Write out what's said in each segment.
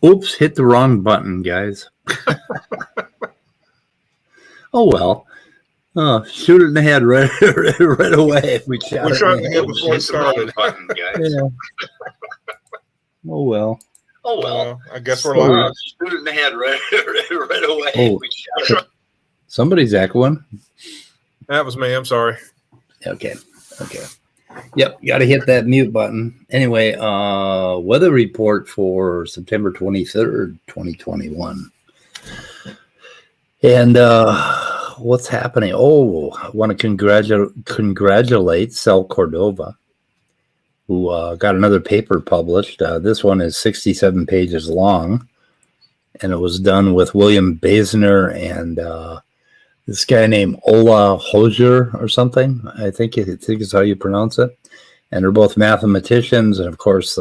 Oops, hit the wrong button, guys. Oh, well. Oh, shoot it in the head right away. We shot it in the head before it started. Button, guys. Yeah. Oh, well. Oh, well. I guess we're live. Shoot it in the head right away. Oh, somebody's echoing. That was me. I'm sorry. Okay. Yep, got to hit that mute button. Anyway, weather report for September 23rd, 2021. And what's happening? Oh, I want to congratulate Sal Cordova, who got another paper published. This one is 67 pages long, and it was done with William Basner and this guy named Ola Hosier or something. I think is how you pronounce it. And they're both mathematicians, and of course,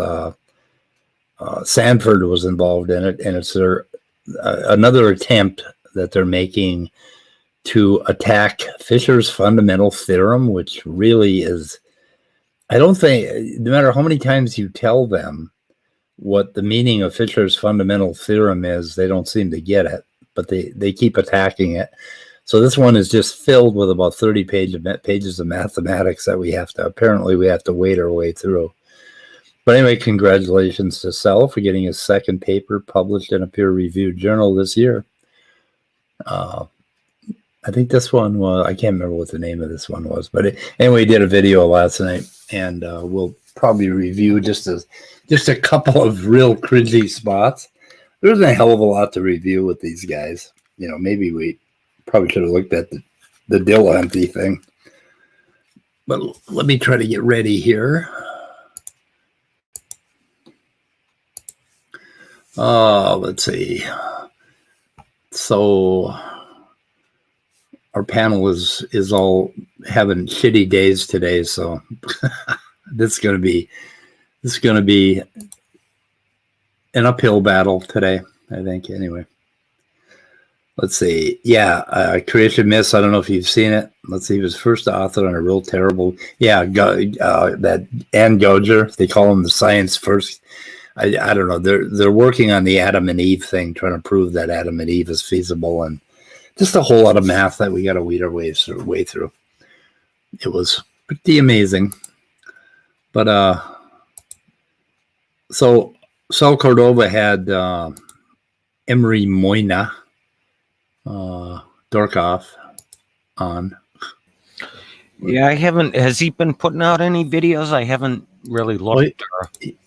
Sanford was involved in it. And it's another attempt that they're making to attack Fisher's fundamental theorem, which really is, I don't think, no matter how many times you tell them what the meaning of Fisher's fundamental theorem is, they don't seem to get it, but they keep attacking it. So this one is just filled with about 30 pages of mathematics that we have to wade our way through. But anyway, congratulations to Sal for getting his second paper published in a peer-reviewed journal this year. I think this one was, I can't remember what the name of this one was, but anyway, he did a video last night, and we'll probably review just a couple of real cringy spots. There's a hell of a lot to review with these guys. You know, maybe we probably should have looked at the dill empty thing. But let me try to get ready here. Let's see. So our panel is all having shitty days today, so this is gonna be an uphill battle today, I think. Anyway. Let's see. Yeah, Creation Myths. I don't know if you've seen it. Let's see. He was first author on a real terrible. Yeah, that Ann Gouger. They call him the science first. I don't know. They're working on the Adam and Eve thing, trying to prove that Adam and Eve is feasible, and just a whole lot of math that we got to weed our way through. It was pretty amazing. But so Sal Cordova had Emery Moyna. Dorkoff on. Yeah, I haven't. Has he been putting out any videos? I haven't really looked.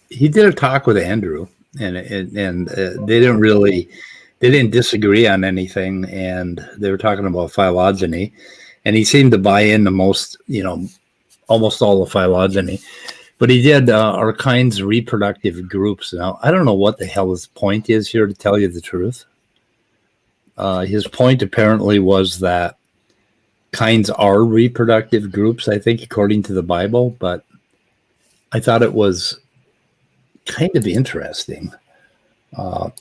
He did a talk with Andrew, and they didn't disagree on anything, and they were talking about phylogeny, and he seemed to buy into most, almost all the phylogeny. But he did our kind's reproductive groups. Now, I don't know what the hell his point is here, to tell you the truth. His point apparently was that kinds are reproductive groups, I think, according to the Bible, but I thought it was kind of interesting. Hang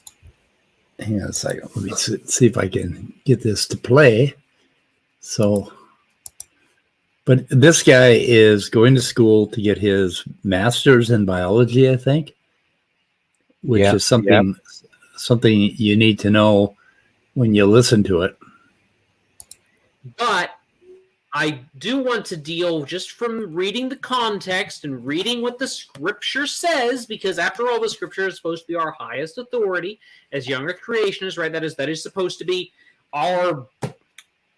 on a second. Let me see if I can get this to play. But this guy is going to school to get his master's in biology, I think, which is something you need to know when you listen to it. But I do want to deal, just from reading the context and reading what the scripture says, because after all, the scripture is supposed to be our highest authority as young earth creationists, right? That is supposed to be our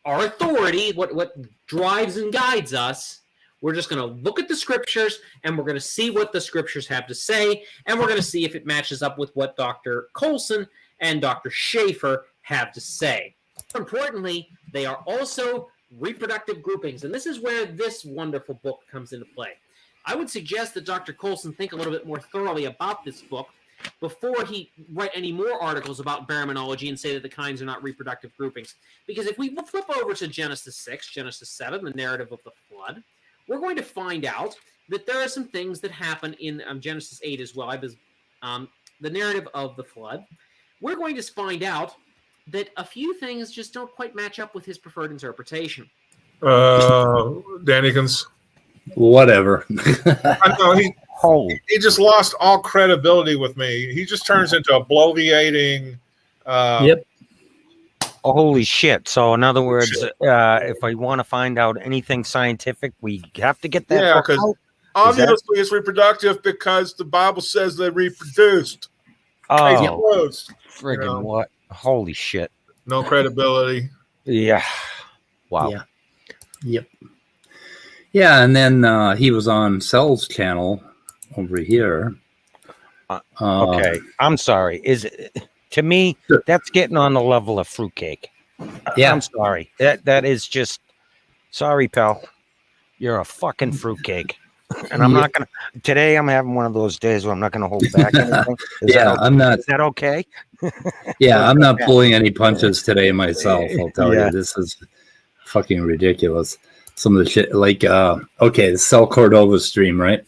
authority, what drives and guides us. We're just going to look at the scriptures, and we're going to see what the scriptures have to say, and we're going to see if it matches up with what Dr. Colson and Dr. Schaefer have to say. More importantly, they are also reproductive groupings, and this is where this wonderful book comes into play. I would suggest that Dr. Colson think a little bit more thoroughly about this book before he write any more articles about baraminology and say that the kinds are not reproductive groupings. Because if we flip over to Genesis 6, Genesis 7, the narrative of the flood, we're going to find out that there are some things that happen in Genesis 8 as well. The narrative of the flood. We're going to find out that a few things just don't quite match up with his preferred interpretation. Dannykins. Whatever. I know Holy, He just lost all credibility with me. He just turns into a bloviating. Yep. holy shit. So in other words, Shit. if I want to find out anything scientific, we have to get that Yeah, book because out? obviously it's reproductive because the Bible says they reproduced. Case Oh, closed. friggin' You know. what? Holy shit. No credibility. Yeah. Wow. Yeah. Yep. Yeah, and then he was on Cell's channel over here. Okay. I'm sorry. Is it, to me, Sure. that's getting on the level of fruitcake. Yeah. I'm sorry. That is just sorry, pal. You're a fucking fruitcake. And I'm not gonna today I'm having one of those days where I'm not gonna hold back anything. Yeah, I'm not. Is that okay? Yeah, I'm not Yeah. pulling any punches today myself. I'll tell Yeah. you, this is fucking ridiculous. Some of the shit, like, okay, the Cell Cordova stream, right?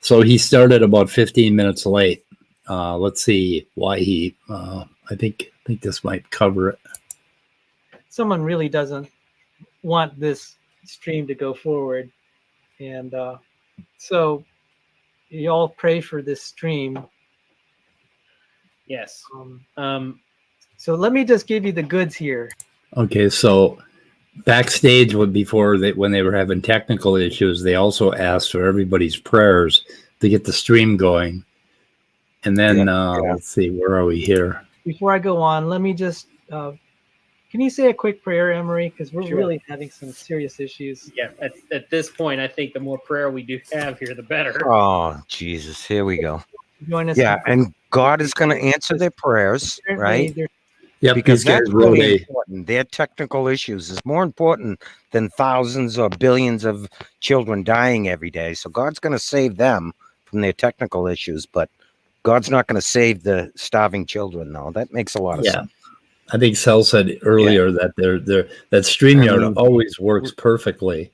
So he started about 15 minutes late. Let's see why he. I think this might cover it. Someone really doesn't want this stream to go forward, and so you all pray for this stream. Yes. So let me just give you the goods here. Okay, so backstage when they were having technical issues, they also asked for everybody's prayers to get the stream going. And then let's see, where are we here? Before I go on, let me just can you say a quick prayer, Emery? Because we're Sure. really having some serious issues. Yeah. At this point, I think the more prayer we do have here, the better. Oh Jesus, here we go. Join us. Yeah, and God is gonna answer their prayers, right? Yep, Because these guys that's wrote really a. important. Their technical issues is more important than thousands or billions of children dying every day. So God's going to save them from their technical issues, but God's not going to save the starving children, though. That makes a lot of sense. I think Cell said earlier that that StreamYard always works perfectly,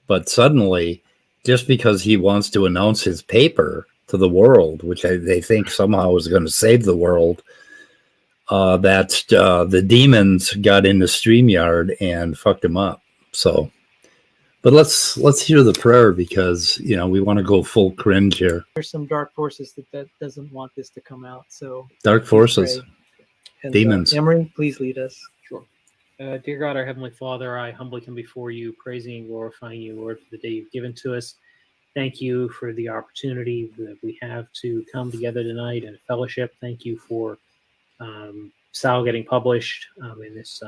but suddenly, just because he wants to announce his paper to the world, which they think somehow is going to save the world, that the demons got into StreamYard and fucked him up. So, but let's hear the prayer because we want to go full cringe here. There's some dark forces that doesn't want this to come out. So Dark forces, and, demons. Emery, please lead us. Sure. Dear God, our Heavenly Father, I humbly come before you, praising and glorifying you, Lord, for the day you've given to us. Thank you for the opportunity that we have to come together tonight and fellowship. Thank you for Sal getting published in this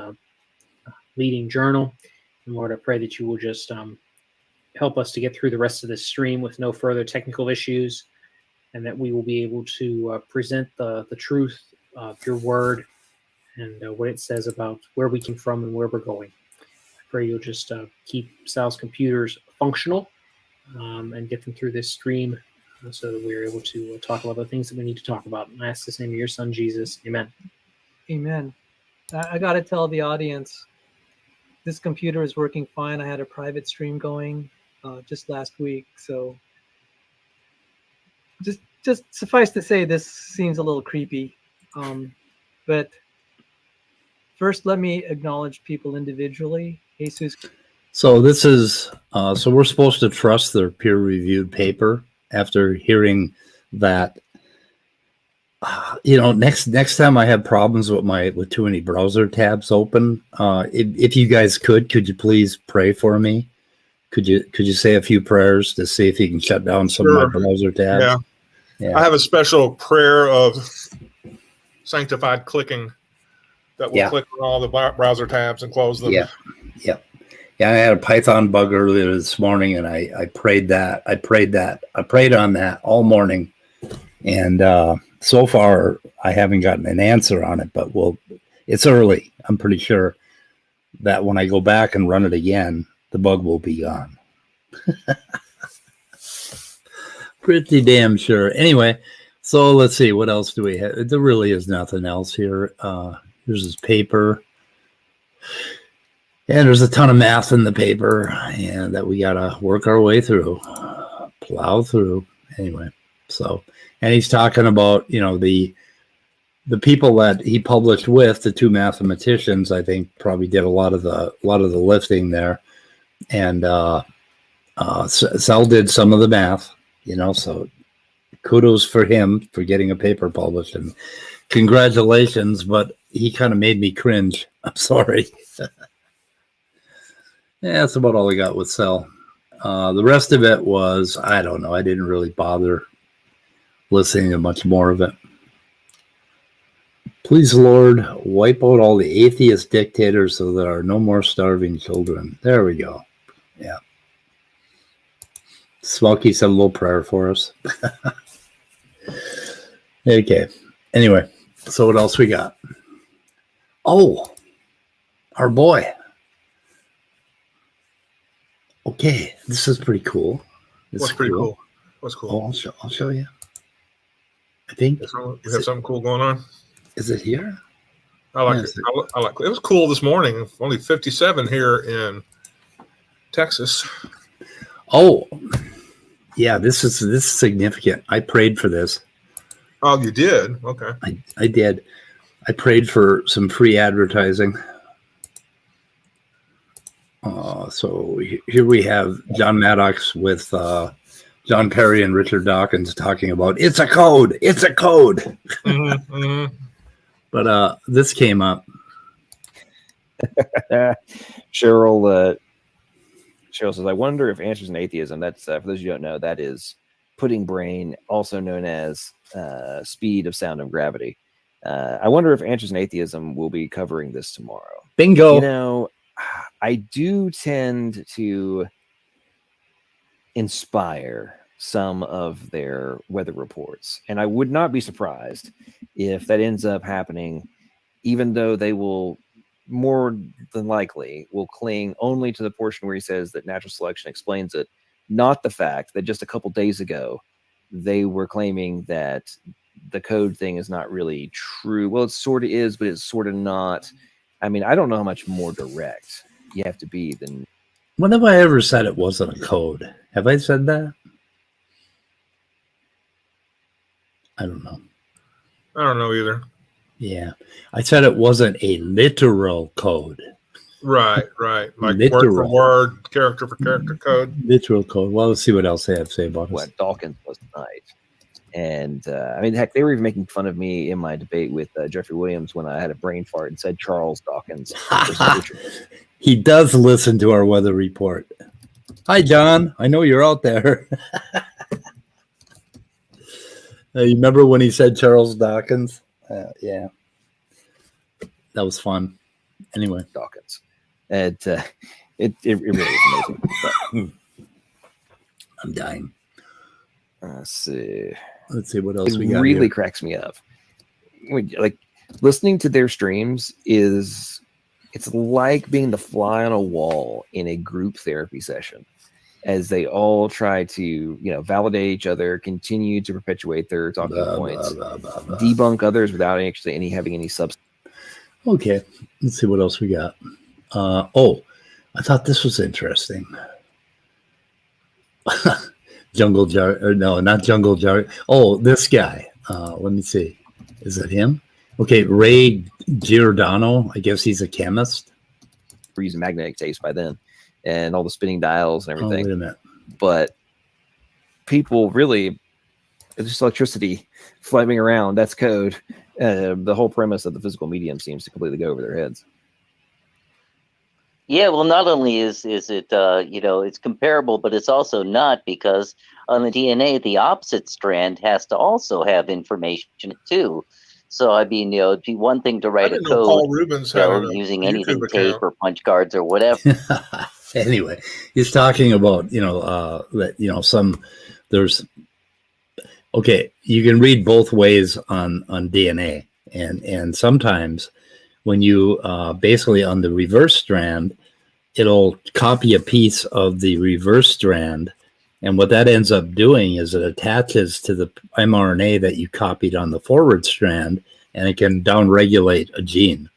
leading journal. And Lord, I pray that you will just help us to get through the rest of this stream with no further technical issues, and that we will be able to present the truth of your word and what it says about where we came from and where we're going. I pray you'll just keep Sal's computers functional and get them through this stream so that we're able to talk about the things that we need to talk about. And I ask this in the name of your son, Jesus. Amen. Amen. I got to tell the audience, this computer is working fine. I had a private stream going just last week. So just suffice to say, this seems a little creepy. But first, let me acknowledge people individually. Jesus. So this is so we're supposed to trust their peer-reviewed paper after hearing that. Next time I have problems with too many browser tabs open, if you guys could you please pray for me? Could you say a few prayers to see if you can shut down some of my browser tabs? Yeah. I have a special prayer of sanctified clicking that will click on all the browser tabs and close them. Yeah. I had a Python bug earlier this morning, and I prayed that. I prayed on that all morning, and so far I haven't gotten an answer on it. But it's early. I'm pretty sure that when I go back and run it again, the bug will be gone. Pretty damn sure. Anyway, so let's see. What else do we have? There really is nothing else here. Here's his paper. And there's a ton of math in the paper and that we got to work our way through, plow through. Anyway, and he's talking about, the people that he published with, the two mathematicians, I think probably did a lot of the lifting there. And Sal did some of the math, so kudos for him for getting a paper published, and congratulations. But he kind of made me cringe. I'm sorry. Yeah, that's about all I got with Cell. The rest of it was, I don't know. I didn't really bother listening to much more of it. Please, Lord, wipe out all the atheist dictators so there are no more starving children. There we go. Yeah. Smokey said a little prayer for us. Okay. Anyway, so what else we got? Oh, our boy. Okay, this is pretty cool. What's pretty cool? What's cool? Oh, I'll show you. I think We have something cool going on. Is it here? I like it. I like it. It was cool this morning. Only 57 here in Texas. Oh, yeah. This is significant. I prayed for this. Oh, you did? Okay. I did. I prayed for some free advertising. So here we have John Maddox with John Perry and Richard Dawkins talking about it's a code. It's a code. But this came up. Cheryl says, I wonder if Answers in Atheism, that's for those who don't know, that is Pudding Brain, also known as Speed of Sound of Gravity. I wonder if Answers in Atheism will be covering this tomorrow. Bingo. You know, I do tend to inspire some of their weather reports, and I would not be surprised if that ends up happening, even though they will more than likely will cling only to the portion where he says that natural selection explains it, not the fact that just a couple days ago they were claiming that the code thing is not really true. Well, it sort of is, but it's sort of not. I mean, I don't know how much more direct you have to be than. When have I ever said it wasn't a code? Have I said that? I don't know. I don't know either. Yeah. I said it wasn't a literal code. Right. Like Literal. word for word, character for character code. Literal code. Well, let's see what else they have to say about What it. Dawkins was tonight. And I mean, heck, they were even making fun of me in my debate with Jeffrey Williams when I had a brain fart and said Charles Dawkins. He does listen to our weather report. Hi, John. I know you're out there. You remember when he said Charles Dawkins? Yeah. That was fun. Anyway. Dawkins. And it really is amazing. But, I'm dying. let's see. Let's see what else we got. It really here. cracks me up. Like listening to their streams it's like being the fly on a wall in a group therapy session, as they all try to validate each other, continue to perpetuate their talking points, debunk others without actually having any substance. Okay, let's see what else we got. I thought this was interesting. Jungle Jar, or no, not Jungle Jar. Oh, this guy. Let me see. Is it him? Okay, Ray Giordano. I guess he's a chemist. We're using magnetic tapes by then, and all the spinning dials and everything. Oh, wait a minute. But people really, it's just electricity flaming around. That's code. The whole premise of the physical medium seems to completely go over their heads. Yeah, well, not only is it it's comparable, but it's also not, because on the DNA, the opposite strand has to also have information too. So I mean, it'd be one thing to write a code, Paul Rubens using anything, tape or punch cards or whatever. Anyway, he's talking about that there's okay. You can read both ways on DNA, and sometimes when you basically on the reverse strand, it'll copy a piece of the reverse strand. And what that ends up doing is it attaches to the mRNA that you copied on the forward strand, and it can downregulate a gene,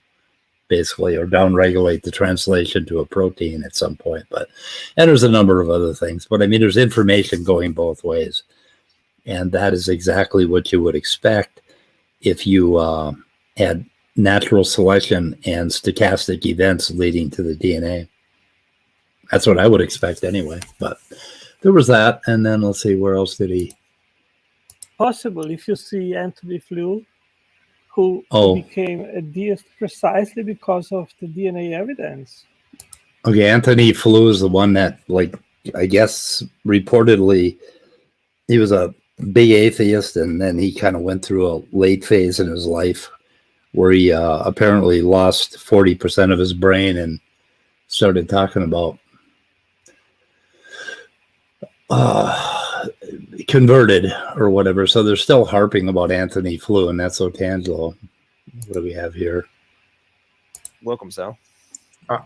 basically, or downregulate the translation to a protein at some point. And there's a number of other things. But I mean, there's information going both ways. And that is exactly what you would expect if you had natural selection and stochastic events leading to the DNA. That's what I would expect anyway. But there was that. And then let's see, where else did he? possible if you see Anthony Flew, who became a deist precisely because of the DNA evidence. Okay, Anthony Flew is the one that, like, I guess reportedly, he was a big atheist, and then he kind of went through a late phase in his life where he apparently lost 40% of his brain and started talking about converted or whatever. So they're still harping about Anthony Flew, and that's Otangelo. What do we have here? Welcome, Sal.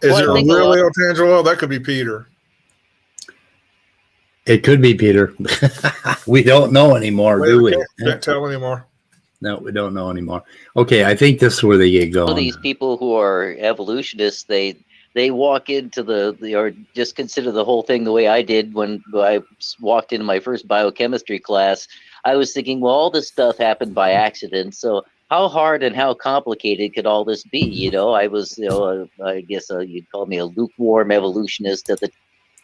Is it really Otangelo? That could be Peter. It could be Peter. We don't know anymore, do we? Can't tell anymore. No, we don't know anymore. Okay, I think this is where they get going. Some of these people who are evolutionists, they walk into or just consider the whole thing the way I did when I walked into my first biochemistry class. I was thinking, well, all this stuff happened by accident, so how hard and how complicated could all this be? You know, I was, I guess you'd call me a lukewarm evolutionist at the.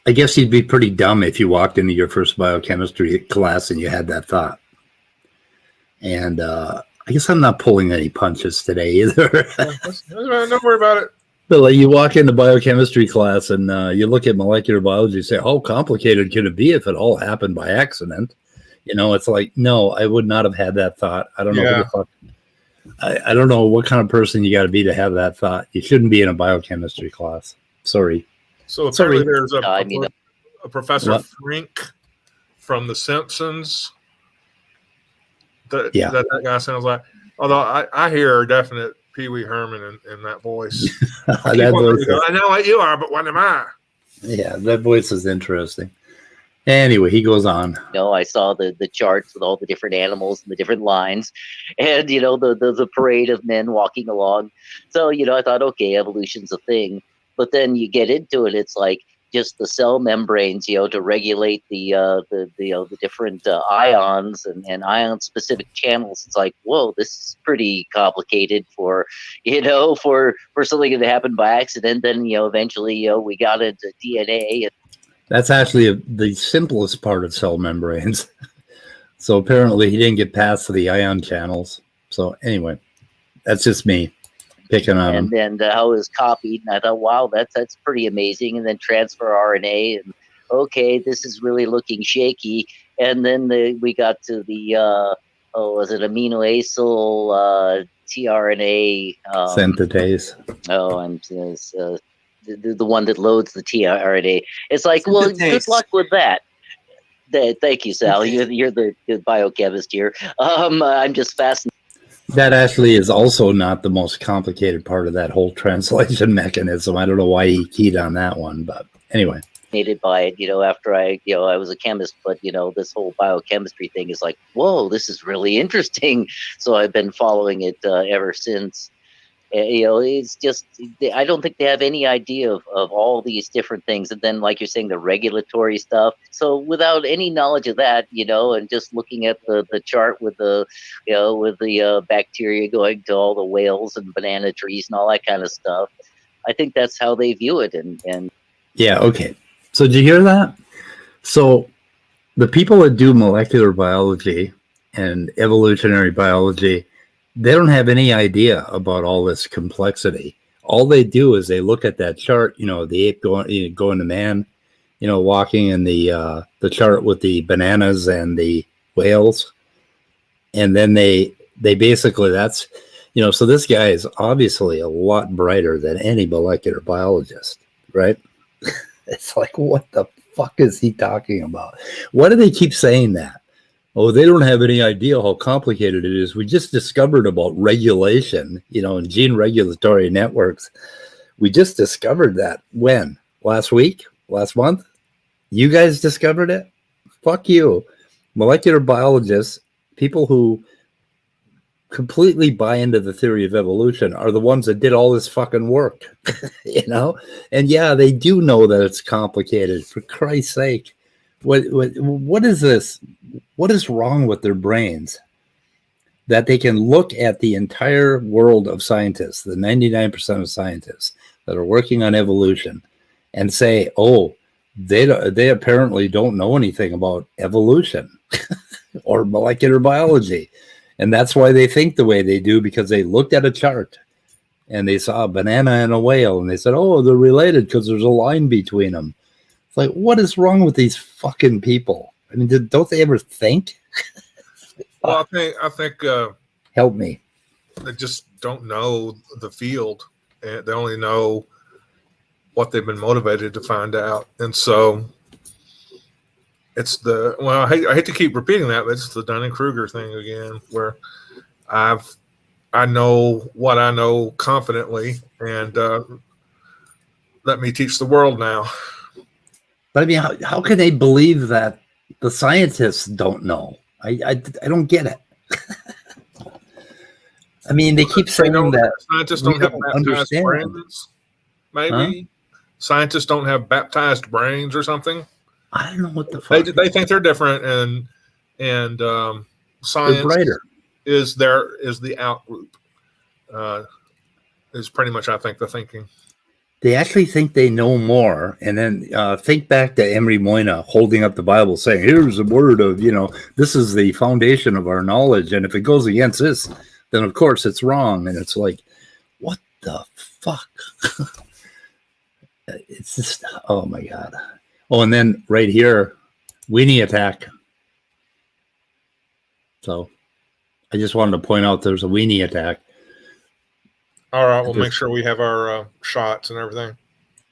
I guess you'd be pretty dumb if you walked into your first biochemistry class and you had that thought. And I guess I'm not pulling any punches today either. Don't worry about it. But like, you walk into biochemistry class and you look at molecular biology and say, how complicated could it be if it all happened by accident? You know, it's like, no, I would not have had that thought. I don't know who the fuck. I don't know what kind of person you got to be to have that thought. You shouldn't be in a biochemistry class. Sorry. So apparently there's a Professor Frink from The Simpsons that guy sounds like. Although I hear a definite Pee Wee Herman in that voice. I know what you are, but what am I? Yeah, that voice is interesting. Anyway, he goes on. I saw the charts with all the different animals and the different lines, and the parade of men walking along. So I thought, okay, evolution's a thing. But then you get into it, it's like just the cell membranes, to regulate the different ions and ion specific channels. It's like, whoa, this is pretty complicated for something that happened by accident. Then eventually we got into DNA. That's actually the simplest part of cell membranes. So apparently he didn't get past the ion channels. So anyway, that's just me picking on him. And then how it was copied, and I thought, wow, that's pretty amazing. And then transfer RNA, and okay, this is really looking shaky. And then we got to the was it amino acyl tRNA synthetase? The one that loads the tRNA. It's like, well, good luck with that. Thank you, Sal. You're the biochemist here. I'm just fascinated. That actually is also not the most complicated part of that whole translation mechanism. I don't know why he keyed on that one, but anyway. By it, after I was a chemist, but this whole biochemistry thing is like, whoa, this is really interesting. So I've been following it ever since. It's just, I don't think they have any idea of all these different things. And then, like you're saying, the regulatory stuff. So without any knowledge of that, and just looking at the chart with the bacteria going to all the whales and banana trees and all that kind of stuff, I think that's how they view it. And yeah, okay. So did you hear that? So the people that do molecular biology and evolutionary biology, they don't have any idea about all this complexity. All they do is they look at that chart, the ape going to man, walking in the chart with the bananas and the whales. And then they basically, that's, so this guy is obviously a lot brighter than any molecular biologist, right? It's like, what the fuck is he talking about? Why do they keep saying that? Oh, they don't have any idea how complicated it is. We just discovered about regulation, and gene regulatory networks. We just discovered that when? Last week? Last month? You guys discovered it? Fuck you. Molecular biologists, people who completely buy into the theory of evolution, are the ones that did all this fucking work, And yeah, they do know that it's complicated. For Christ's sake. What is this? What is wrong with their brains that they can look at the entire world of scientists, the 99% of scientists that are working on evolution, and say, oh, they apparently don't know anything about evolution. or molecular biology. And that's why they think the way they do, because they looked at a chart and they saw a banana and a whale and they said, oh, they're related because there's a line between them. It's like, what is wrong with these fucking people? I mean, don't they ever think? Well, I think help me. They just don't know the field, and they only know what they've been motivated to find out. And so it's I hate to keep repeating that, but it's the Dunning-Kruger thing again, where I know what I know confidently, and let me teach the world now. But I mean, how can they believe that the scientists don't know? I don't get it. I mean, they keep saying that scientists don't have baptized brains. Maybe scientists don't have baptized brains or something. I don't know what the fuck. They think they're different, and science is the out group. Is pretty much, I think, the thinking. They actually think they know more, and then think back to Emery Moyna holding up the Bible saying, here's the word of, this is the foundation of our knowledge, and if it goes against this, then of course it's wrong. And it's like, what the fuck? It's just, oh my God. Oh, and then right here, weenie attack. So I just wanted to point out there's a weenie attack. All right, we'll make sure we have our shots and everything.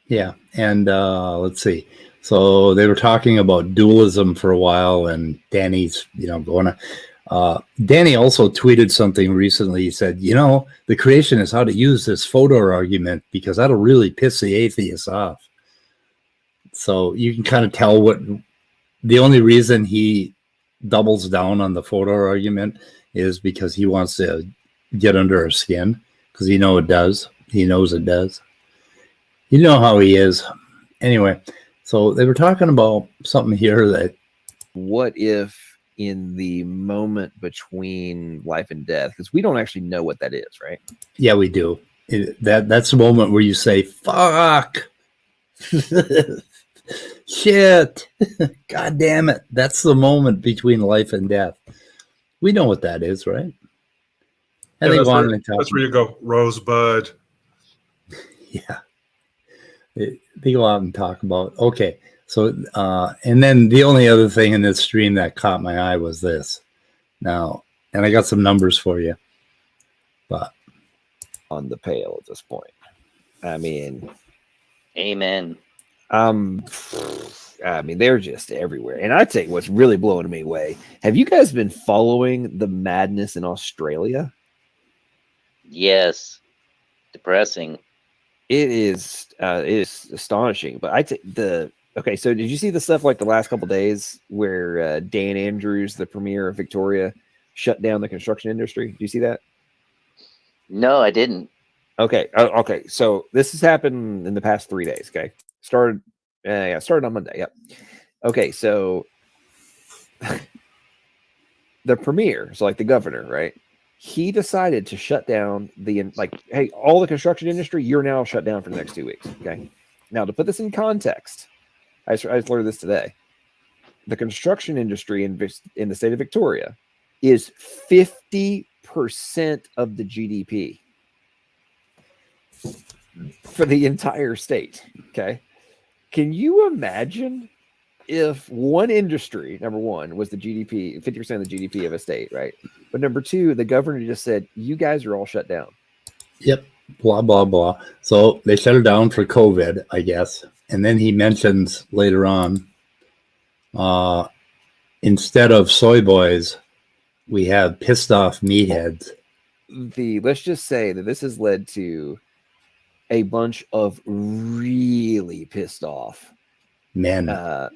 Yeah, and let's see. So they were talking about dualism for a while, and Danny's, going on. Danny also tweeted something recently. He said, the creation is how to use this photo argument because that'll really piss the atheists off. So you can kind of tell the only reason he doubles down on the photo argument is because he wants to get under our skin. Because he knows it does. He knows it does. You know how he is. Anyway, so they were talking about something here that... What if in the moment between life and death, because we don't actually know what that is, right? Yeah, we do. That's the moment where you say, fuck. Shit. God damn it. That's the moment between life and death. We know what that is, right? And that's where you go, Rosebud. Yeah. They go out and talk about, okay. So, and then the only other thing in this stream that caught my eye was this. Now, and I got some numbers for you. But on the pale at this point. I mean. Amen. I mean, they're just everywhere. And I'd say what's really blowing me away. Have you guys been following the madness in Australia? Yes, depressing. It is astonishing. But okay. So did you see the stuff like the last couple of days where Dan Andrews, the premier of Victoria, shut down the construction industry? Did you see that? No, I didn't. Okay. Okay. So this has happened in the past 3 days. Okay. Started on Monday. Yep. Okay. So the premier, so like the governor, right? He decided to shut down hey, all the construction industry, you're now shut down for the next 2 weeks. Okay. Now, to put this in context, I just learned this today. The construction industry in the state of Victoria is 50% of the GDP for the entire state. Okay. Can you imagine if one industry, number one, was the GDP, 50% of the GDP of a state, right? But number two, the governor just said, you guys are all shut down. Yep. Blah, blah, blah. So they shut it down for COVID, I guess. And then he mentions later on, instead of soy boys, we have pissed off meatheads. Let's just say that this has led to a bunch of really pissed off males.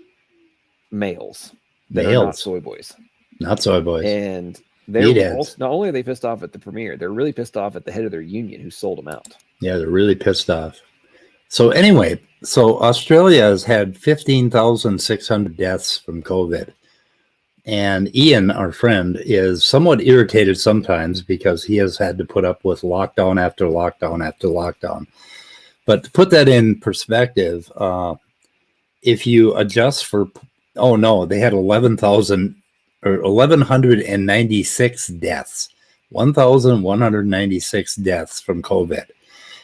That are not soy boys. Not soy boys. And they're also, not only are they pissed off at the premier, they're really pissed off at the head of their union who sold them out. Yeah, they're really pissed off. So anyway, Australia has had 15,600 deaths from COVID. And Ian, our friend, is somewhat irritated sometimes because he has had to put up with lockdown after lockdown after lockdown. But to put that in perspective, if you adjust for, they had 11,000 or 1,196 deaths. 1,196 deaths from COVID.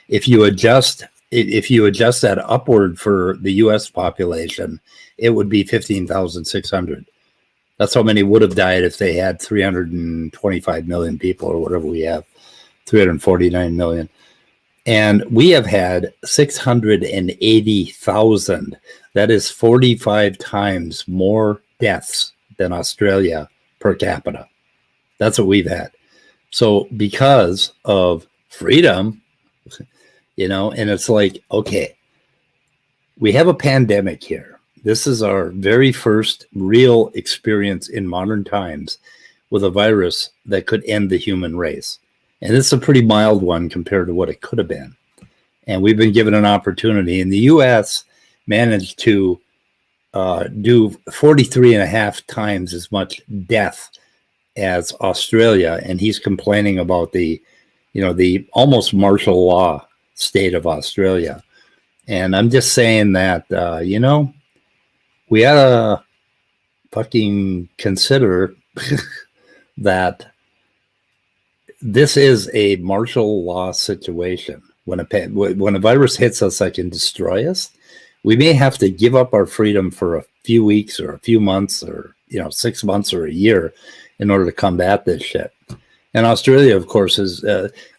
If you adjust that upward for the U.S. population, it would be 15,600. That's how many would have died if they had 325 million people or whatever we have, 349 million. And we have had 680,000. That is 45 times more deaths than Australia per capita. That's what we've had. So because of freedom, and it's like, okay, we have a pandemic here. This is our very first real experience in modern times with a virus that could end the human race. And it's a pretty mild one compared to what it could have been. And we've been given an opportunity. And the U.S. managed to do 43.5 times as much death as Australia. And he's complaining about the almost martial law state of Australia. And I'm just saying that, we ought to fucking consider that this is a martial law situation. When a virus hits us that can destroy us, we may have to give up our freedom for a few weeks or a few months or 6 months or a year in order to combat this shit. And Australia, of course, is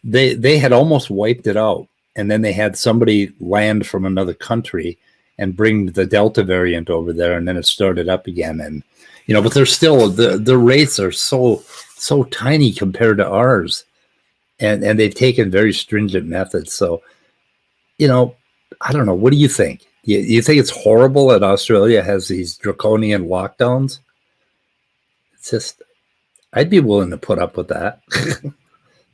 they had almost wiped it out, and then they had somebody land from another country and bring the Delta variant over there, and then it started up again. And but they're still the rates are so tiny compared to ours, and they've taken very stringent methods. So, I don't know. What do you think? You think it's horrible that Australia has these draconian lockdowns? It's just, I'd be willing to put up with that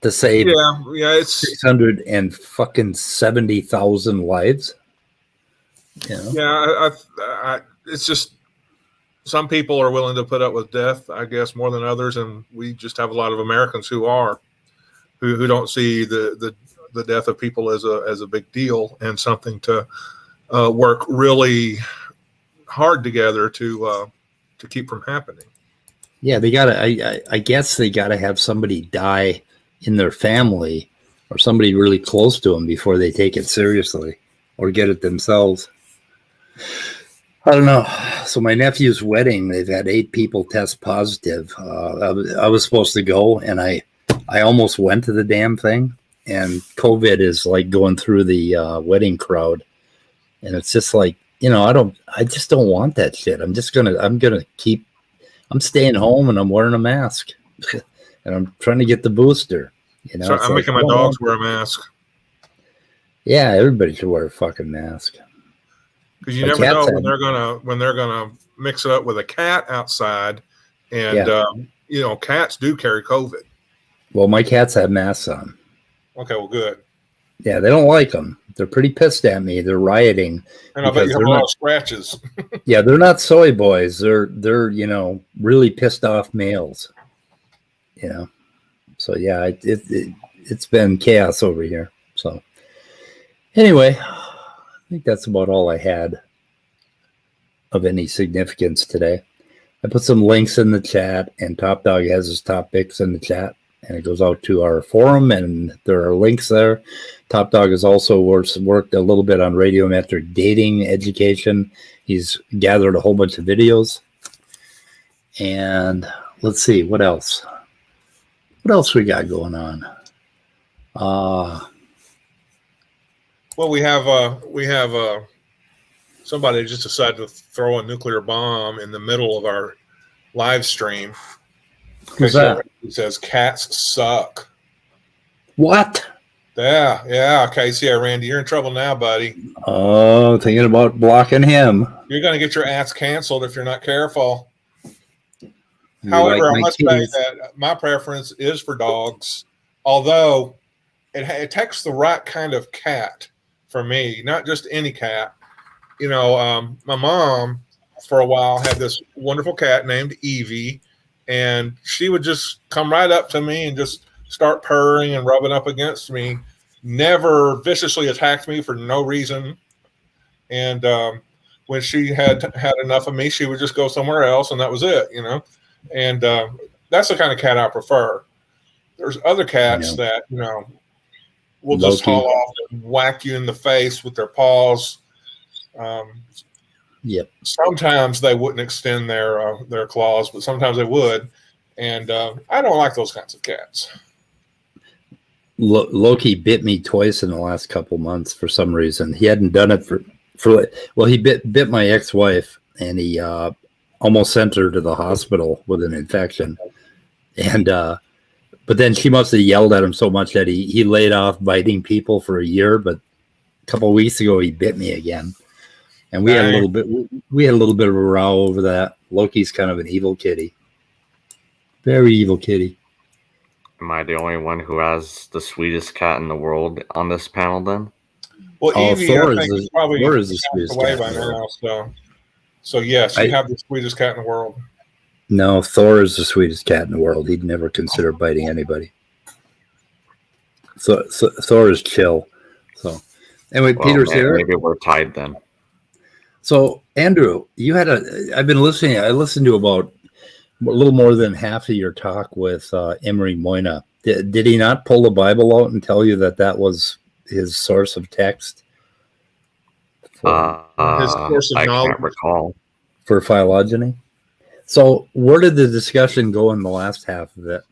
to save it's 670,000 lives. It's just some people are willing to put up with death, I guess, more than others, and we just have a lot of Americans who don't see the death of people as a big deal and something to work really hard together to keep from happening. Yeah, they gotta. I guess they gotta have somebody die in their family or somebody really close to them before they take it seriously or get it themselves. I don't know. So my nephew's wedding, they've had 8 people test positive. I was supposed to go, and I almost went to the damn thing. And COVID is like going through the wedding crowd, and it's just like, I just don't want that shit. I'm staying home and I'm wearing a mask, and I'm trying to get the booster. So I'm making my dogs wear a mask. Yeah, everybody should wear a fucking mask. Because you never know when they're gonna mix it up with a cat outside, and cats do carry COVID. Well, my cats have masks on. Okay, well, good. Yeah, they don't like them. They're pretty pissed at me. They're rioting. And I bet you have a lot of scratches. Yeah, they're not soy boys. They're really pissed off males. So yeah, it's been chaos over here. So anyway, I think that's about all I had of any significance today. I put some links in the chat, and Top Dog has his top picks in the chat, and it goes out to our forum, and there are links there. Top Dog has also worked a little bit on radiometric dating education. He's gathered a whole bunch of videos. And let's see, what else? What else we got going on? Well, we have somebody just decided to throw a nuclear bomb in the middle of our live stream. Who's that? It says cats suck. What? Yeah. Casey, Randy, you're in trouble now, buddy. Oh, thinking about blocking him. You're going to get your ass canceled if you're not careful. However, I must say that my preference is for dogs, although it takes the right kind of cat for me, not just any cat. My mom for a while had this wonderful cat named Evie, and she would just come right up to me and just start purring and rubbing up against me, never viciously attacked me for no reason. And when she had enough of me, she would just go somewhere else, and that was it, And that's the kind of cat I prefer. There's other cats that, will just haul off and whack you in the face with their paws. Yep. Sometimes they wouldn't extend their claws, but sometimes they would. And I don't like those kinds of cats. Loki bit me twice in the last couple months for some reason. He hadn't done it for he bit my ex-wife, and he almost sent her to the hospital with an infection. And but then she must have yelled at him so much that he laid off biting people for a year. But a couple of weeks ago, he bit me again, and we had a little bit of a row over that. Loki's kind of an evil kitty, very evil kitty. Am I the only one who has the sweetest cat in the world on this panel then? Well, Evie, Thor I think is the sweetest cat by now. So yes, you have the sweetest cat in the world. No, Thor is the sweetest cat in the world. He'd never consider biting anybody. So Thor is chill. So anyway, Peter's here. Maybe we're tied then. So Andrew, I've been listening. I listened to about a little more than half of your talk with Emery Moyna. Did he not pull the Bible out and tell you that was his source of text? His source of knowledge? I can't recall. For phylogeny? So where did the discussion go in the last half of it?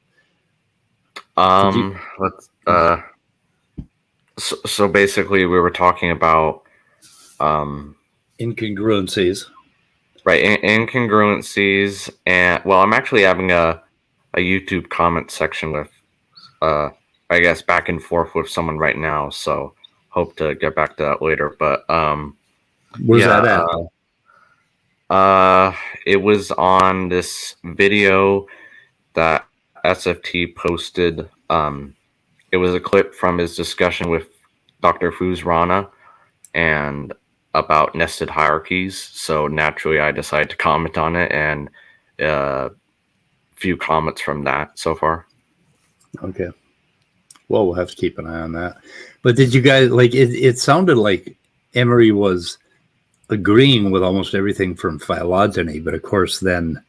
So basically we were talking about incongruencies. Right, incongruencies, and I'm actually having a YouTube comment section with I guess back and forth with someone right now, so hope to get back to that later. But where's that at? It was on this video that SFT posted. It was a clip from his discussion with Dr. Fuz Rana and about nested hierarchies. So naturally, I decided to comment on it, and a few comments from that so far. Okay. Well, we'll have to keep an eye on that. But did you guys it sounded like Emery was agreeing with almost everything from phylogeny, but of course then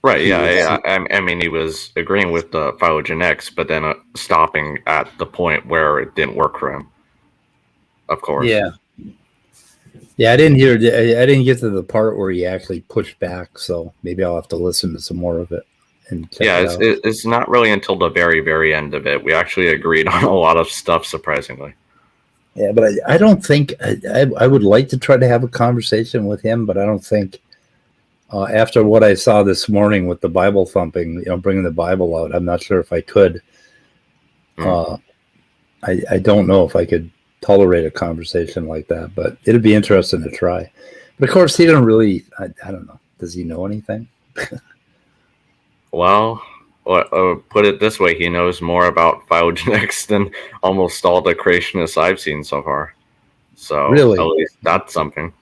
right, yeah. I mean, he was agreeing with the phylogenetics, but then stopping at the point where it didn't work for him. Of course. Yeah, I didn't get to the part where he actually pushed back, so maybe I'll have to listen to some more of it. It's not really until the very, very end of it. We actually agreed on a lot of stuff, surprisingly. Yeah, but I don't think I would like to try to have a conversation with him, but I don't think after what I saw this morning with the Bible thumping, bringing the Bible out, I'm not sure if I could. I don't know if I could tolerate a conversation like that, but it'd be interesting to try. But of course, he don't really. I don't know. Does he know anything? Well, put it this way: he knows more about phylogenetics than almost all the creationists I've seen so far. So really, at least that's something.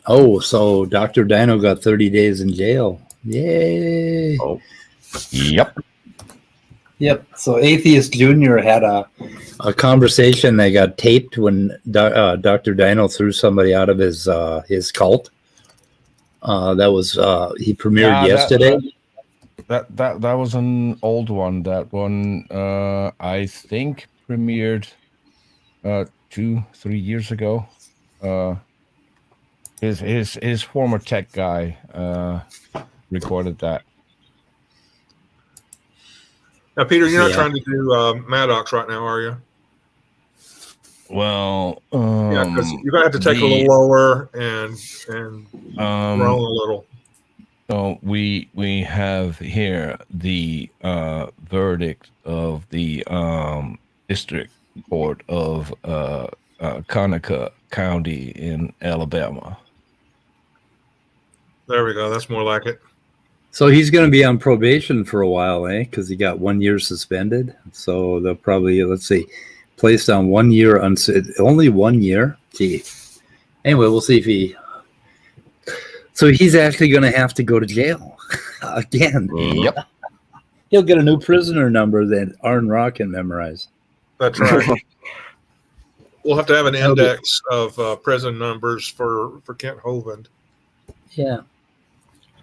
Oh, so Dr. Dino got 30 days in jail. Yay! Oh, Yep. So Atheist Jr. had a conversation that got taped when Dr. Dino threw somebody out of his cult. That was he premiered yesterday. That was an old one. That one I think premiered 2-3 years ago. His former tech guy recorded that. Now, Peter, you're not trying to do Maddox right now, are you? Well, because you're gonna have to take a little lower and groan a little. So we have here the verdict of the district court of Conecuh County in Alabama. There we go. That's more like it. So he's going to be on probation for a while, because he got 1 year suspended. So they'll probably, placed on 1 year, only 1 year. Gee. Anyway, we'll see if he. So he's actually going to have to go to jail again. Yep. He'll get a new prisoner number that Arn Ra can memorize. That's right. We'll have to have an index of prison numbers for Kent Hovind. Yeah.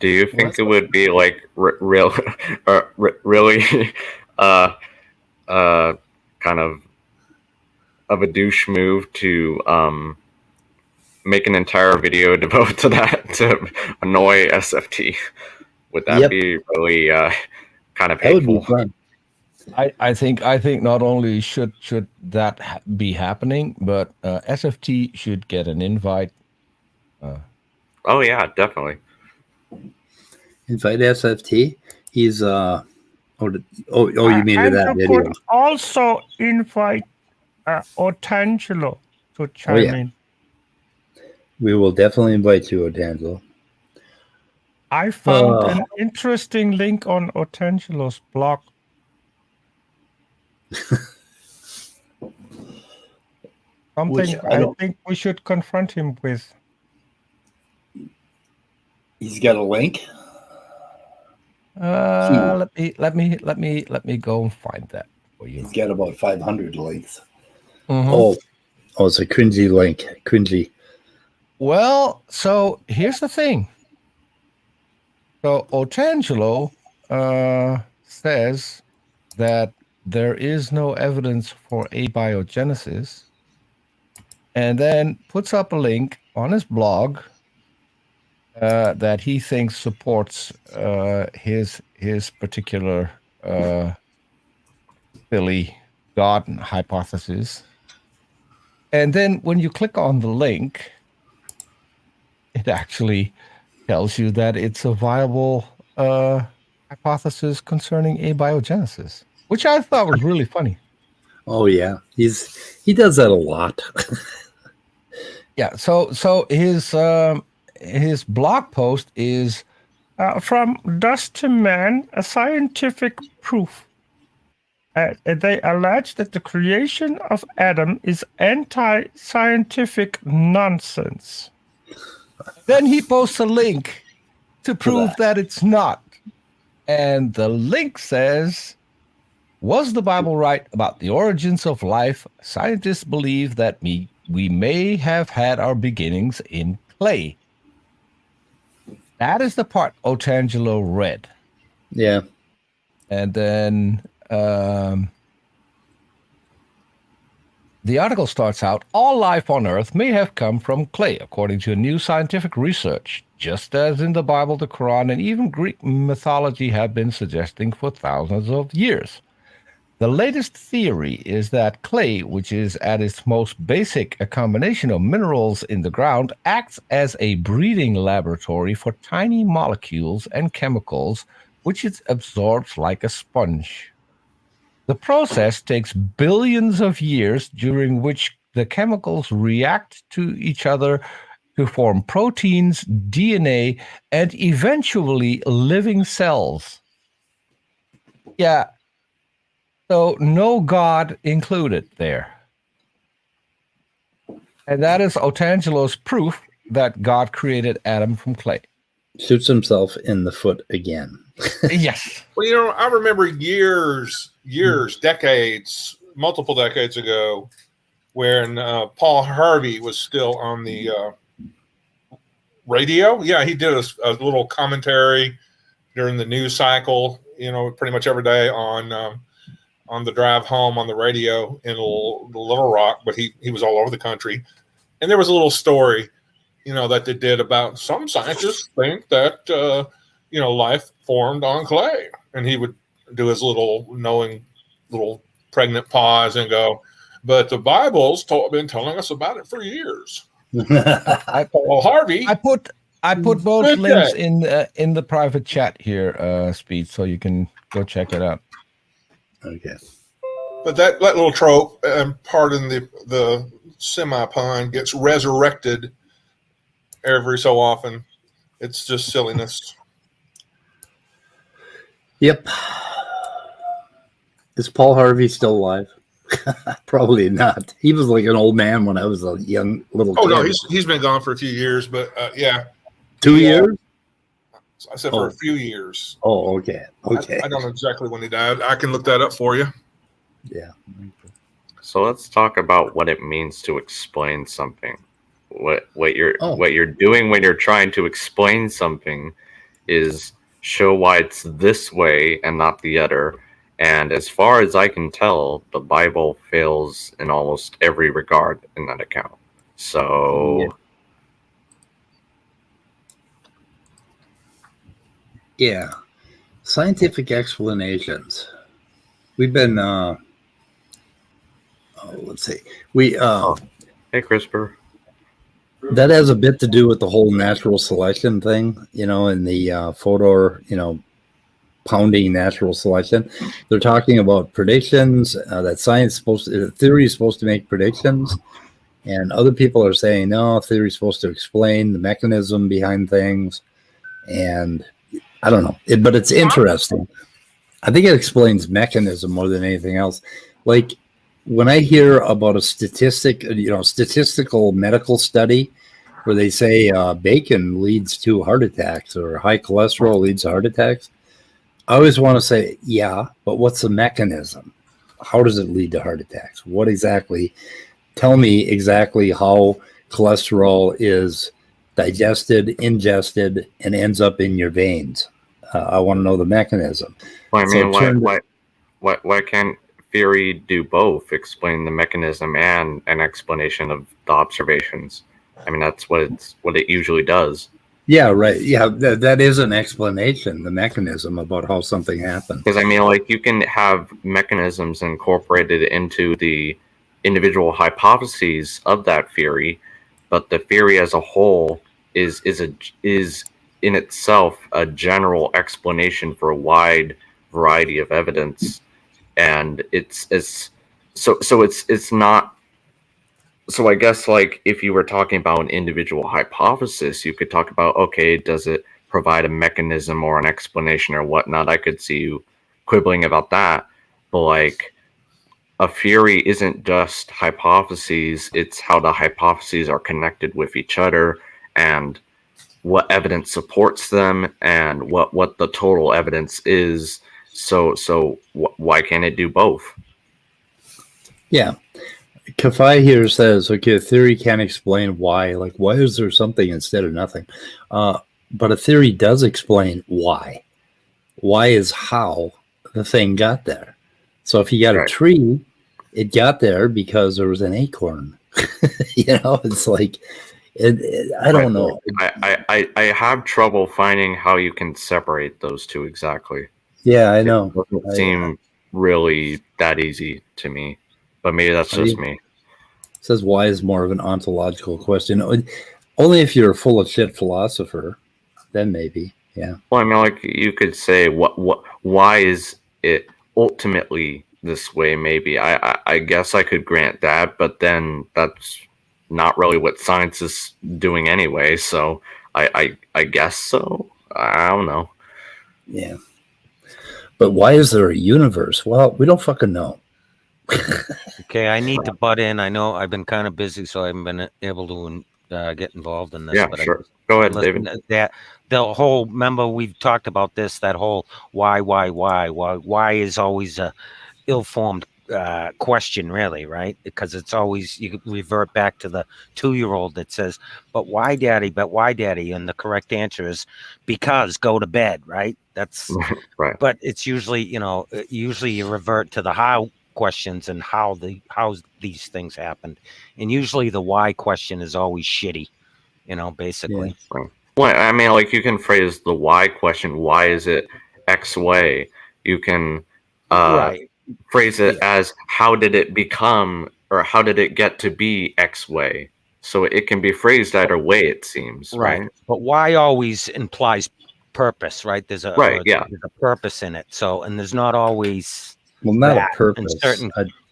Do you think it would be like really kind of a douche move to make an entire video devoted to that to annoy SFT? Would that be really kind of hateful? That would be fun. I think not only should that be happening, but SFT should get an invite. Oh yeah, definitely. Invite SFT. He's you mean to that video? Could also invite Otangelo to chime in. We will definitely invite you, Otangelo. I found an interesting link on Otangelo's blog. Something I think we should confront him with. He's got a link. Let me go and find that for you. He's got about 500 links. Mm-hmm. Oh, it's a cringy link. Cringy. Well, so here's the thing. So Otangelo says that there is no evidence for abiogenesis, and then puts up a link on his blog that he thinks supports his particular silly God hypothesis. And then when you click on the link, it actually tells you that it's a viable hypothesis concerning abiogenesis, which I thought was really funny. Oh yeah, he does that a lot. Yeah. So his blog post is from Dust to Man, a scientific proof. They allege that the creation of Adam is anti-scientific nonsense. Then he posts a link to prove that it's not. And the link says, was the Bible right about the origins of life? Scientists believe that we may have had our beginnings in clay. That is the part Otangelo read. Yeah. And then the article starts out, all life on Earth may have come from clay, according to new scientific research, just as in the Bible, the Quran, and even Greek mythology have been suggesting for thousands of years. The latest theory is that clay, which is at its most basic a combination of minerals in the ground, acts as a breeding laboratory for tiny molecules and chemicals, which it absorbs like a sponge. The process takes billions of years, during which the chemicals react to each other to form proteins, DNA, and eventually living cells. Yeah. So no God included there. And that is Otangelo's proof that God created Adam from clay. Shoots himself in the foot again. Yes. Well, I remember decades, multiple decades ago, when Paul Harvey was still on the radio. Yeah, he did a little commentary during the news cycle, pretty much every day on the drive home on the radio in Little Rock, but he was all over the country. And there was a little story, that they did about some scientists think that, life formed on clay. And he would do his little knowing little pregnant pause and go, but the Bible's been telling us about it for years. Paul Harvey. I put both links in the private chat here, Speed, so you can go check it out. Okay. But that little trope, pardon the semi-pun, gets resurrected every so often. It's just silliness. Yep. Is Paul Harvey still alive? Probably not. He was like an old man when I was a young little kid. No, he's been gone for a few years, but yeah. 2 years? I said for a few years. Oh, okay. Okay. I don't know exactly when he died. I can look that up for you. Yeah. So let's talk about what it means to explain something. What you're doing when you're trying to explain something is show why it's this way and not the other. And as far as I can tell, the Bible fails in almost every regard in that account. So yeah, scientific explanations. We've been let's see. We hey CRISPR. That has a bit to do with the whole natural selection thing, in the photo, pounding natural selection. They're talking about predictions, that theory is supposed to make predictions, and other people are saying, no, theory is supposed to explain the mechanism behind things. And I don't know, but it's interesting. I think it explains mechanism more than anything else. Like when I hear about a statistical medical study where they say bacon leads to heart attacks or high cholesterol leads to heart attacks, I always want to say, yeah, but what's the mechanism? How does it lead to heart attacks? What exactly? Tell me exactly how cholesterol is digested, ingested, and ends up in your veins. I want to know the mechanism. Well, I mean, why can't theory do both? Explain the mechanism and an explanation of the observations. I mean, that's what it usually does. Yeah, right. Yeah, that is an explanation, the mechanism about how something happens. Because I mean, like you can have mechanisms incorporated into the individual hypotheses of that theory, but the theory as a whole is in itself a general explanation for a wide variety of evidence, and it's not. So I guess like if you were talking about an individual hypothesis, you could talk about, okay, does it provide a mechanism or an explanation or whatnot? I could see you quibbling about that, but like a theory isn't just hypotheses, it's how the hypotheses are connected with each other and what evidence supports them and what the total evidence is. So why can't it do both? Yeah. Kafai here says, okay, a theory can't explain why. Like, why is there something instead of nothing? But a theory does explain why. Why is how the thing got there. So if you got a tree, it got there because there was an acorn. It's like, I don't know. I have trouble finding how you can separate those two exactly. Yeah, I know. It doesn't seem really that easy to me. But maybe that's just me. It says why is more of an ontological question. Only if you're a full of shit philosopher, then maybe. Yeah. Well, I mean, like you could say, why is it ultimately this way? Maybe I guess I could grant that, but then that's not really what science is doing anyway. So I guess so. I don't know. Yeah. But why is there a universe? Well, we don't fucking know. Okay, I need to butt in. I know I've been kind of busy, so I haven't been able to get involved in this. Yeah, sure. Go ahead, David. The whole, remember we've talked about this, that whole why is always a ill-formed question, really, right? Because it's always, you revert back to the 2-year-old that says, but why daddy? And the correct answer is because go to bed, right? That's right. But it's usually, usually you revert to the how questions and how these things happened, and usually the why question is always shitty, basically. Yeah. Well, I mean, like you can phrase the why question, why is it X way? You can phrase it as how did it become, or how did it get to be X way? So it can be phrased either way, it seems. Right. But why always implies purpose, right? There's a there's a purpose in it. So, and there's not always not a purpose,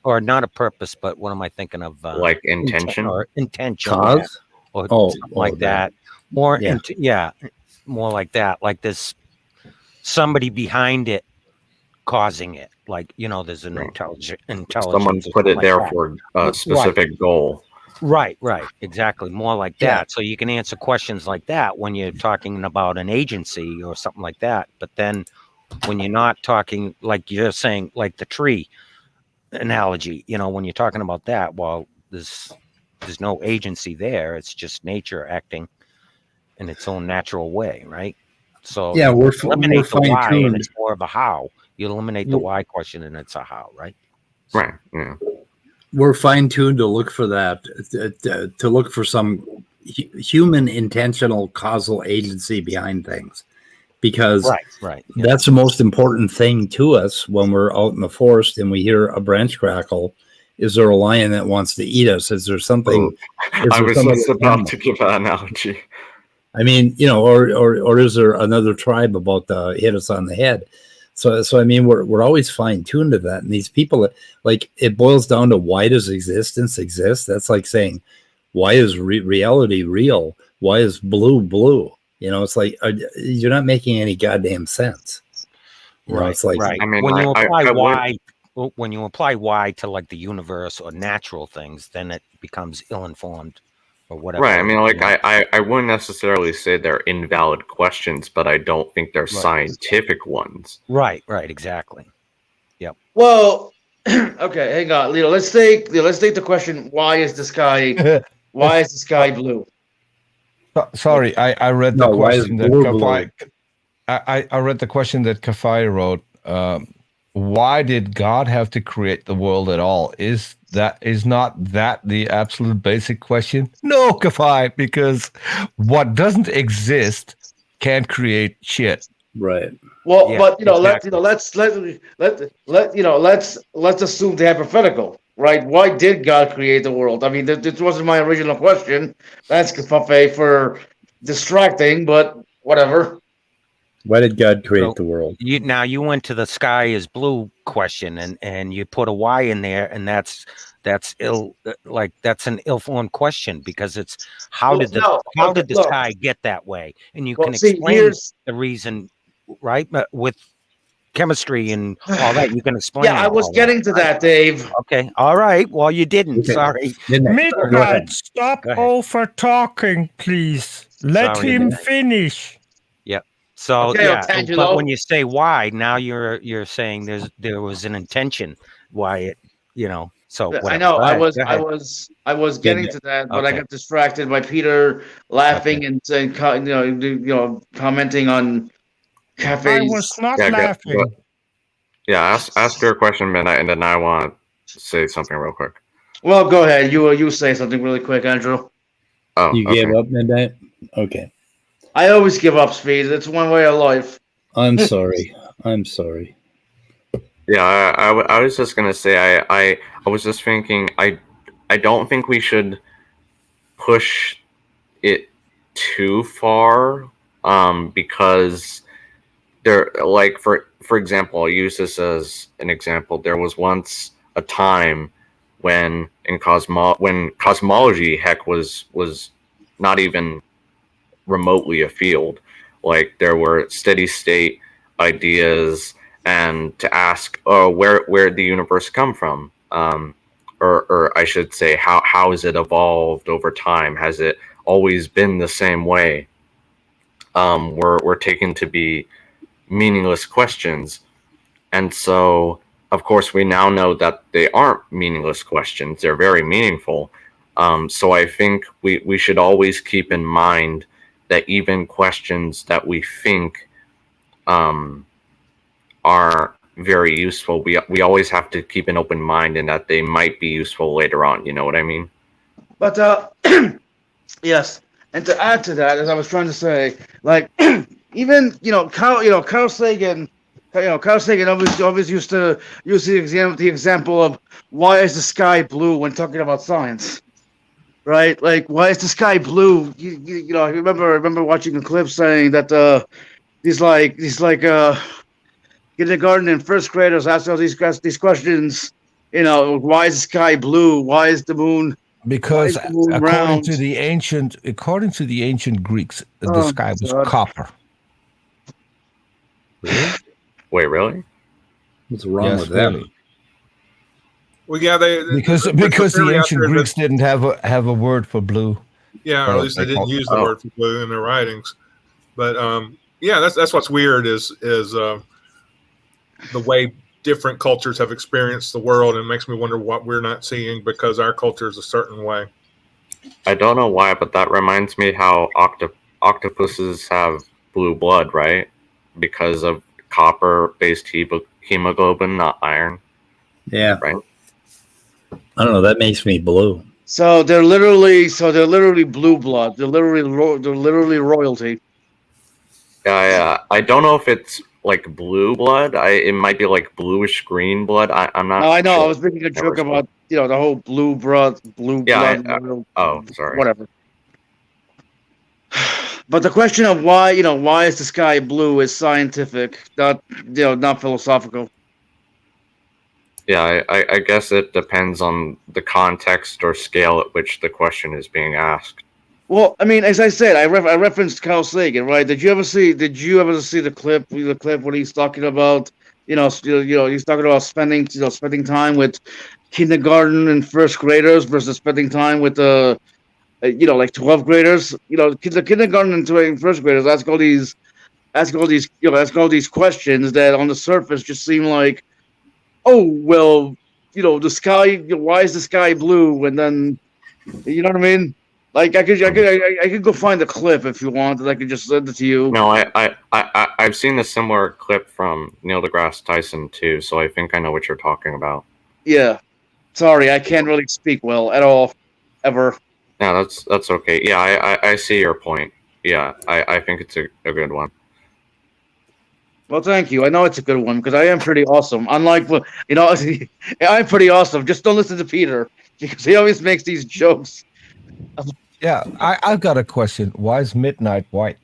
or not a purpose, but what am I thinking of? Like intention or intention, cause, or something like that. More, more like that. Like there's somebody behind it causing it. Like there's an intelligence. Someone put it there for a specific goal. Right, exactly. More like that. So you can answer questions like that when you're talking about an agency or something like that. But then when you're not talking, like you're saying, like the tree analogy, when you're talking about that, well, there's no agency there. It's just nature acting in its own natural way, right? So yeah, we're eliminate the why, and fine-tuned. it's more of a how. You eliminate the why question, and it's a how, right? Right. Yeah. We're fine-tuned to look for that, to look for some human intentional causal agency behind things, because right. that's the most important thing to us when we're out in the forest and we hear a branch crackle. Is there a lion that wants to eat us? Is there something? I was just about to give that analogy. I mean, you know, or is there another tribe about to hit us on the head? So I mean, we're always fine tuned to that. And these people, like, it boils down to, why does existence exist? That's like saying, why is reality real? Why is blue blue? You know, it's like, you're not making any goddamn sense. You know, it's like, right. I mean, When you apply why, when you apply why to like the universe or natural things, then it becomes ill-informed or whatever. Right. I mean, like, I wouldn't necessarily say they're invalid questions, but I don't think they're scientific ones. Right. Exactly. Yep. Well, okay, hang on, Leo. Let's take the question: why is the sky blue? Sorry, I read the question that Kafai. I read the question that Kafai wrote. Why did God have to create the world at all? Is not that the absolute basic question? No, Kafai, because what doesn't exist can't create shit. Right. Well, yeah, but let's assume the hypothetical, right? Why did God create the world? I mean, this wasn't my original question. That's Kafafe for distracting, but whatever. Why did God create the world? You went to the sky is blue question, and you put a why in there, and that's an ill-formed question, because it's how did the sky get that way, and you can explain the reason, right? With chemistry and all that, you can explain. Yeah, I was getting to that, Dave. Okay, all right. Well, you didn't. Okay. Sorry. Midnight, stop over talking, please. Let him finish. Yep. So okay, but when you say why, now you're saying there was an intention why it, you know. So whatever. I know I was getting to that, but I got distracted by Peter laughing and commenting on cafes. I was not laughing. Ask your question, Midnight, and then I want to say something real quick. Well, go ahead. You say something really quick, Andrew. Oh, you gave up, Midnight? Okay. I always give up, Speed. It's one way of life. I'm sorry. I'm sorry. Yeah, I was just gonna say I was just thinking I don't think we should push it too far, because there, like, for example, I'll use this as an example. There was once a time when cosmology heck was not even remotely a field. Like, there were steady state ideas, and to ask, where the universe come from, or I should say, how has it evolved over time? Has it always been the same way? Were taken to be meaningless questions, and so of course we now know that they aren't meaningless questions. They're very meaningful. So I think we should always keep in mind that even questions that we think are very useful, we always have to keep an open mind, and that they might be useful later on. You know what I mean? But yes, and to add to that, as I was trying to say, like, even Carl Sagan. Carl Sagan always used to use the example of why is the sky blue when talking about science, right? Like, why is the sky blue? I remember watching a clip saying that these kindergarten and first graders ask all these questions. Why is the sky blue? Why is the moon? Because according to the ancient Greeks, the sky was copper. Really? Wait, really? What's wrong with them? Well, yeah, because the ancient Greeks didn't have a word for blue. Yeah, or at least they didn't use the word for blue in their writings. But that's what's weird is the way different cultures have experienced the world, and it makes me wonder what we're not seeing because our culture is a certain way. I don't know why, but that reminds me how octopuses have blue blood, right? Because of copper-based hemoglobin, not iron. Yeah. Right. I don't know. That makes me blue. So they're literally blue blood. They're literally royalty. Yeah. I don't know if it's like blue blood. It might be like bluish green blood. I'm not. No, I know. Sure. I was making a joke about the whole blue blood. Sorry. Whatever. But the question of why is the sky blue is scientific, not philosophical. Yeah, I guess it depends on the context or scale at which the question is being asked. Well, I mean, as I said, I referenced Carl Sagan, right? Did you ever see the clip when he's talking about he's talking about spending time with kindergarten and first graders versus spending time with like 12th graders. The kindergarten and first graders ask all these questions that on the surface just seem like, oh well, the sky. Why is the sky blue? And then, you know what I mean? Like I could go find the clip if you want, and I could just send it to you. No, I've seen a similar clip from Neil deGrasse Tyson too, so I think I know what you're talking about. Yeah, sorry, I can't really speak well at all, ever. Yeah, that's okay. Yeah, I see your point. Yeah, I think it's a good one. Well, thank you. I know it's a good one because I am pretty awesome. Unlike, I'm pretty awesome. Just don't listen to Peter because he always makes these jokes. Yeah, I've got a question. Why is midnight white?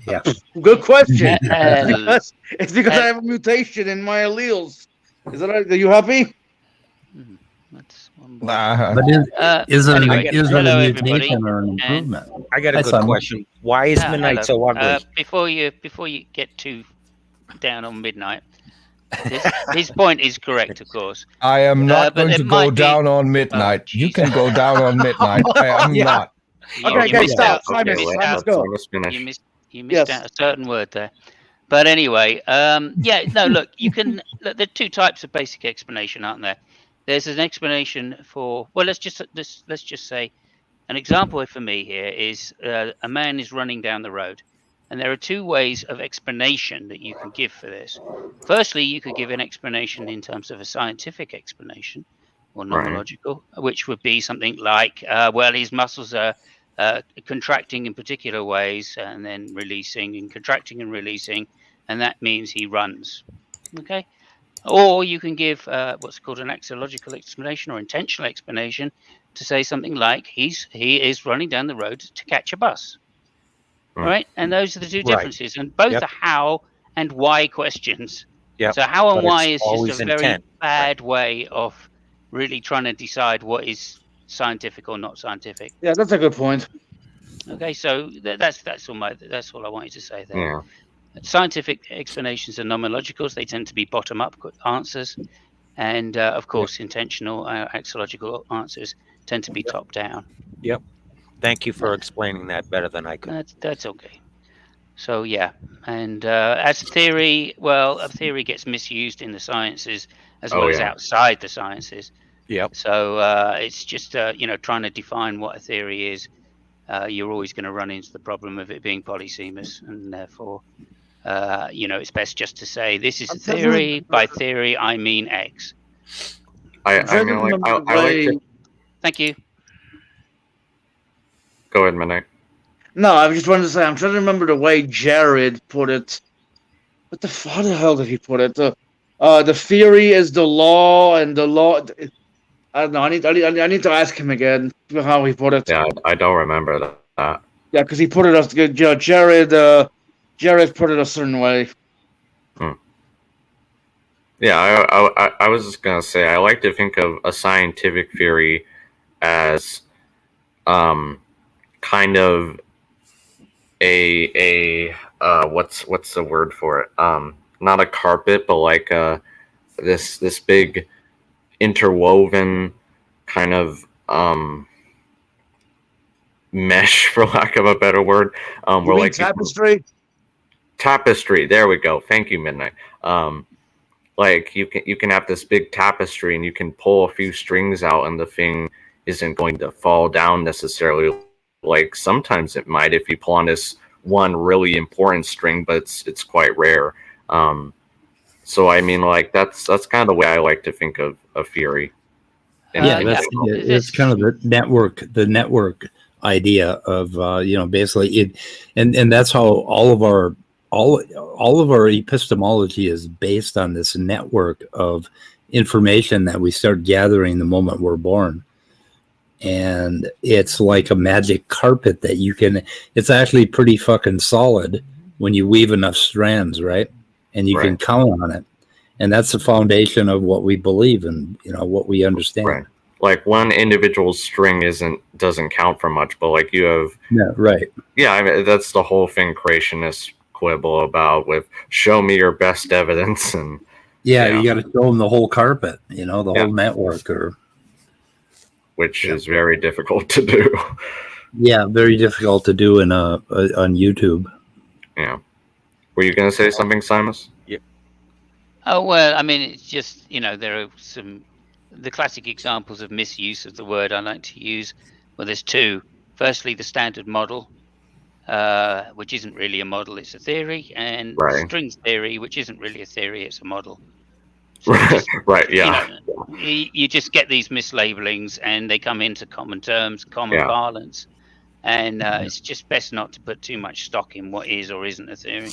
Yeah. Good question. It's because I have a mutation in my alleles. Are you happy? That's but is it a mutation or an improvement? I got a good question. Why is midnight so ugly? Before you get too down on midnight, his point is correct, of course. I am not going to go down on midnight. You can go down on midnight. I am not. Okay, stop. Let's go. You missed out a certain word there. But anyway, look, there are two types of basic explanation, aren't there? There's an explanation for, well, let's just say an example for me here is a man is running down the road. And there are two ways of explanation that you can give for this. Firstly, you could give an explanation in terms of a scientific explanation or nomological, which would be something like, his muscles are contracting in particular ways and then releasing and contracting and releasing, and that means he runs. Okay? Or you can give what's called an axiological explanation or intentional explanation to say something like he is running down the road to catch a bus. Right? And those are the two differences. And both are how and why questions. So how and why is just a very bad way of really trying to decide what is scientific or not scientific. Yeah, that's a good point. Okay, so that's all I wanted to say there. Yeah. Scientific explanations are nomologicals. They tend to be bottom-up answers. And, of course, intentional axiological answers tend to be top-down. Yep. Thank you for explaining that better than I could. That's okay. So, yeah. And as a theory, a theory gets misused in the sciences as well as outside the sciences. Yep. So it's just, trying to define what a theory is. You're always going to run into the problem of it being polysemous. And therefore, it's best just to say this is a theory. By theory, I mean X. I like Thank you. Go ahead, Midnight. No, I just wanted to say I'm trying to remember the way Jared put it. How the hell did he put it? The theory is the law, and the law. I don't know. I need to ask him again how he put it. Yeah, I don't remember that. Yeah, because he put it as Jared put it a certain way. Yeah, I was just gonna say I like to think of a scientific theory as kind of a what's the word for it? Not a carpet, but like this big interwoven kind of mesh, for lack of a better word. We're like tapestry. Tapestry. There we go. Thank you, Midnight. Like you can have this big tapestry, and you can pull a few strings out, and the thing isn't going to fall down necessarily. Like sometimes it might if you pull on this one really important string, but it's quite rare. So I mean, like that's kind of the way I like to think of theory. It's kind of the network idea of basically it, and that's how all of our epistemology is based on this network of information that we start gathering the moment we're born. And it's like a magic carpet that it's actually pretty fucking solid when you weave enough strands, right? And you can count on it. And that's the foundation of what we believe and, what we understand. Right. Like one individual string doesn't count for much, but like you have. Yeah, right. Yeah, I mean, that's the whole thing creationists quibble about with show me your best evidence. And you got to show them the whole carpet, the whole network which is very difficult to do. Yeah, very difficult to do on YouTube. Yeah. Were you going to say something, Simus? Yeah. Oh, well, I mean, it's just, there are the classic examples of misuse of the word I like to use. Well, there's two. Firstly, the standard model, which isn't really a model, it's a theory, and strings theory, which isn't really a theory, it's a model. So you just get these mislabelings and they come into common terms, common parlance, and it's just best not to put too much stock in what is or isn't a theory.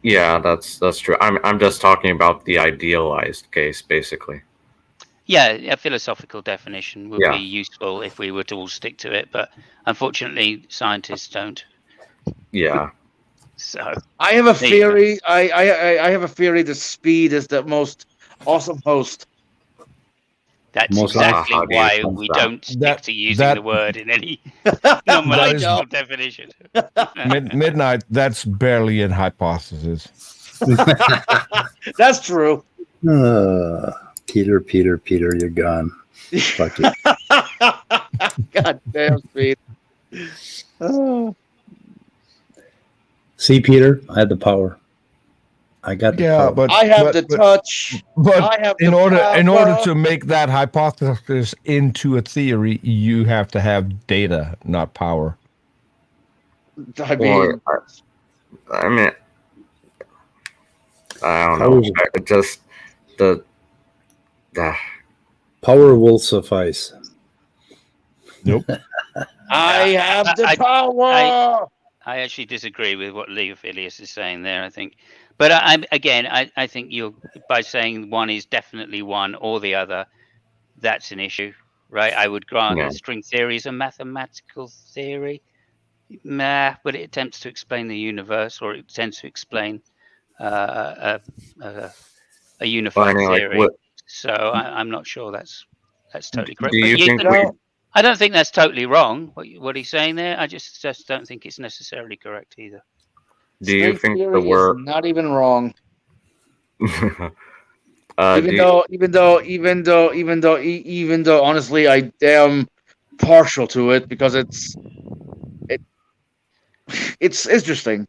Yeah, that's true. I'm just talking about the idealized case, basically. Yeah, a philosophical definition would be useful if we were to all stick to it, but unfortunately, scientists don't. Yeah. So I have a theory. I have a theory that speed is the most awesome host. That's exactly why we don't stick to using the word in any non-logical definition. Midnight, that's barely an hypothesis. That's true. Peter, you're gone. Fuck it. God damn, speed. See, Peter, I had the power. I got the power. but I have the touch. But in order to make that hypothesis into a theory, you have to have data, not power. I mean, I don't know. Just the power will suffice. Nope. I have the power. I actually disagree with what Leophilius is saying there, I think. But I think you're by saying one is definitely one or the other, that's an issue, right? I would grant that string theory is a mathematical theory, but it attempts to explain the universe, or it tends to explain a unified theory. So I'm not sure that's totally correct. I don't think that's totally wrong, what he's saying there. I just don't think it's necessarily correct either. Do you think the word is not even wrong? Even though, honestly, I am partial to it because it's interesting.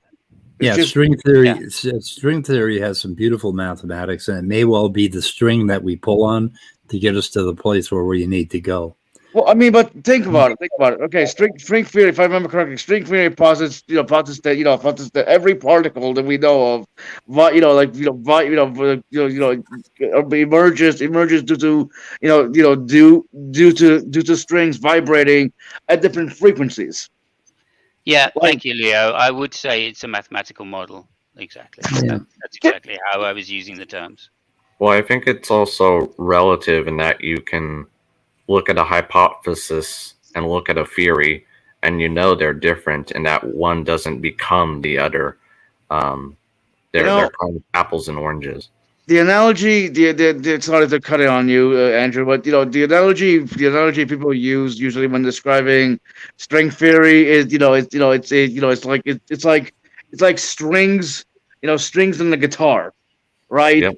String theory. String theory has some beautiful mathematics, and it may well be the string that we pull on to get us to the place where we need to go. Well, I mean, but think about it. Okay, string theory. If I remember correctly, string theory posits that every particle that we know of, emerges due to strings vibrating at different frequencies. Yeah, thank you, Leo. I would say it's a mathematical model. Exactly. Yeah. That's exactly how I was using the terms. Well, I think it's also relative in that you can look at a hypothesis and look at a theory, and they're different, and that one doesn't become the other. They're kind of apples and oranges. The analogy, sorry to cut it on you, Andrew, but the analogy people use usually when describing string theory is it's like strings, strings in the guitar, right? Yep.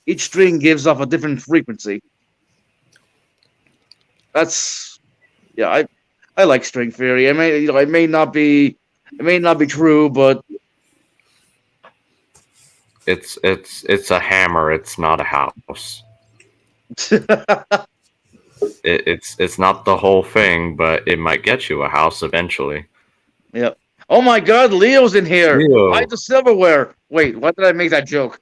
Each string gives off a different frequency. That's I like string theory. It may not be true, but it's a hammer. It's not a house. It's not the whole thing, but it might get you a house eventually. Yep. Oh my God, Leo's in here. Leo. Hide the silverware. Wait, why did I make that joke?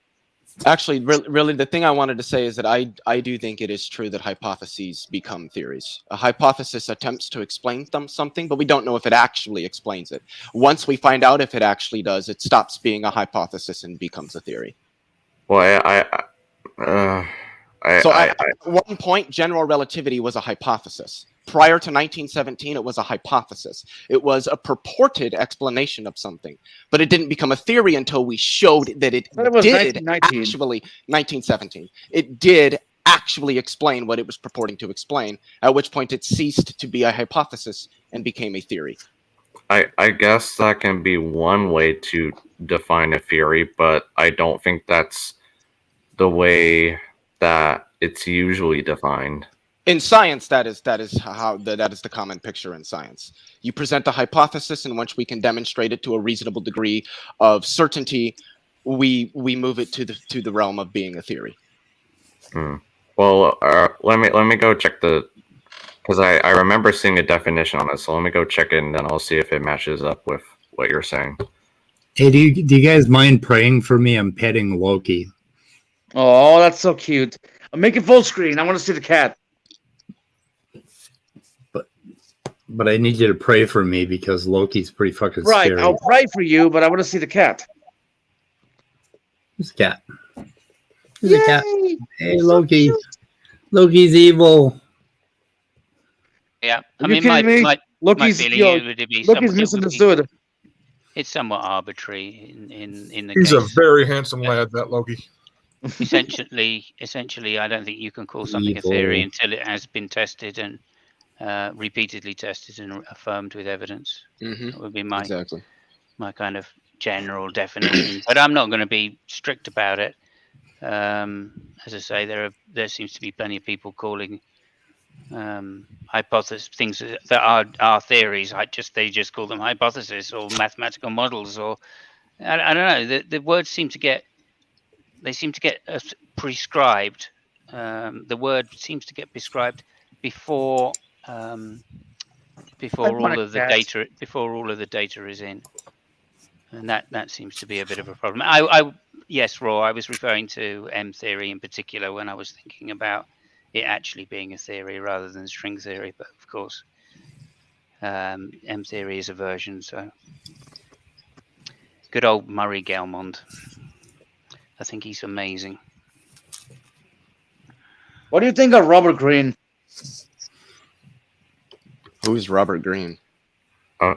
Actually, really, the thing I wanted to say is that I do think it is true that hypotheses become theories. A hypothesis attempts to explain something, but we don't know if it actually explains it. Once we find out if it actually does, it stops being a hypothesis and becomes a theory. Well, at one point, general relativity was a hypothesis. Prior to 1917, it was a hypothesis. It was a purported explanation of something, but it didn't become a theory until we showed that it did actually, 1917, it did actually explain what it was purporting to explain, at which point it ceased to be a hypothesis and became a theory. I guess that can be one way to define a theory, but I don't think that's the way that it's usually defined. In science, that is the common picture in science. You present a hypothesis, and once we can demonstrate it to a reasonable degree of certainty, we move it to the realm of being a theory. Well, let me go check because I remember seeing a definition on it. So let me go check it, and then I'll see if it matches up with what you're saying. Hey, do you guys mind praying for me? I'm petting Loki. Oh, that's so cute. I'm making full screen. I want to see the cat. But I need you to pray for me because Loki's pretty fucking right, scary. I'll pray for you, but I want to see the cat. Who's the cat? Who's the cat? Hey, Loki. Loki's evil. Yeah, I Are mean, you kidding me? my Loki's, feeling would be Loki's misunderstood. It's somewhat arbitrary in the He's case. a very handsome lad, that Loki. Essentially, I don't think you can call something a theory until it has been tested and repeatedly tested and affirmed with evidence. That would be my kind of general definition. But I'm not going to be strict about it. As I say, there seems to be plenty of people calling hypothesis things that are theories. They just call them hypotheses or mathematical models, or I don't know. The words seem to get prescribed. The word seems to get prescribed before all of the data is in, and that seems to be a bit of a problem. Yes, Raw, I was referring to M theory in particular when I was thinking about it actually being a theory rather than string theory, but of course M theory is a version. So good old Murray Gelmond, I think he's amazing. What do you think of Robert Greene? Who's Robert Greene?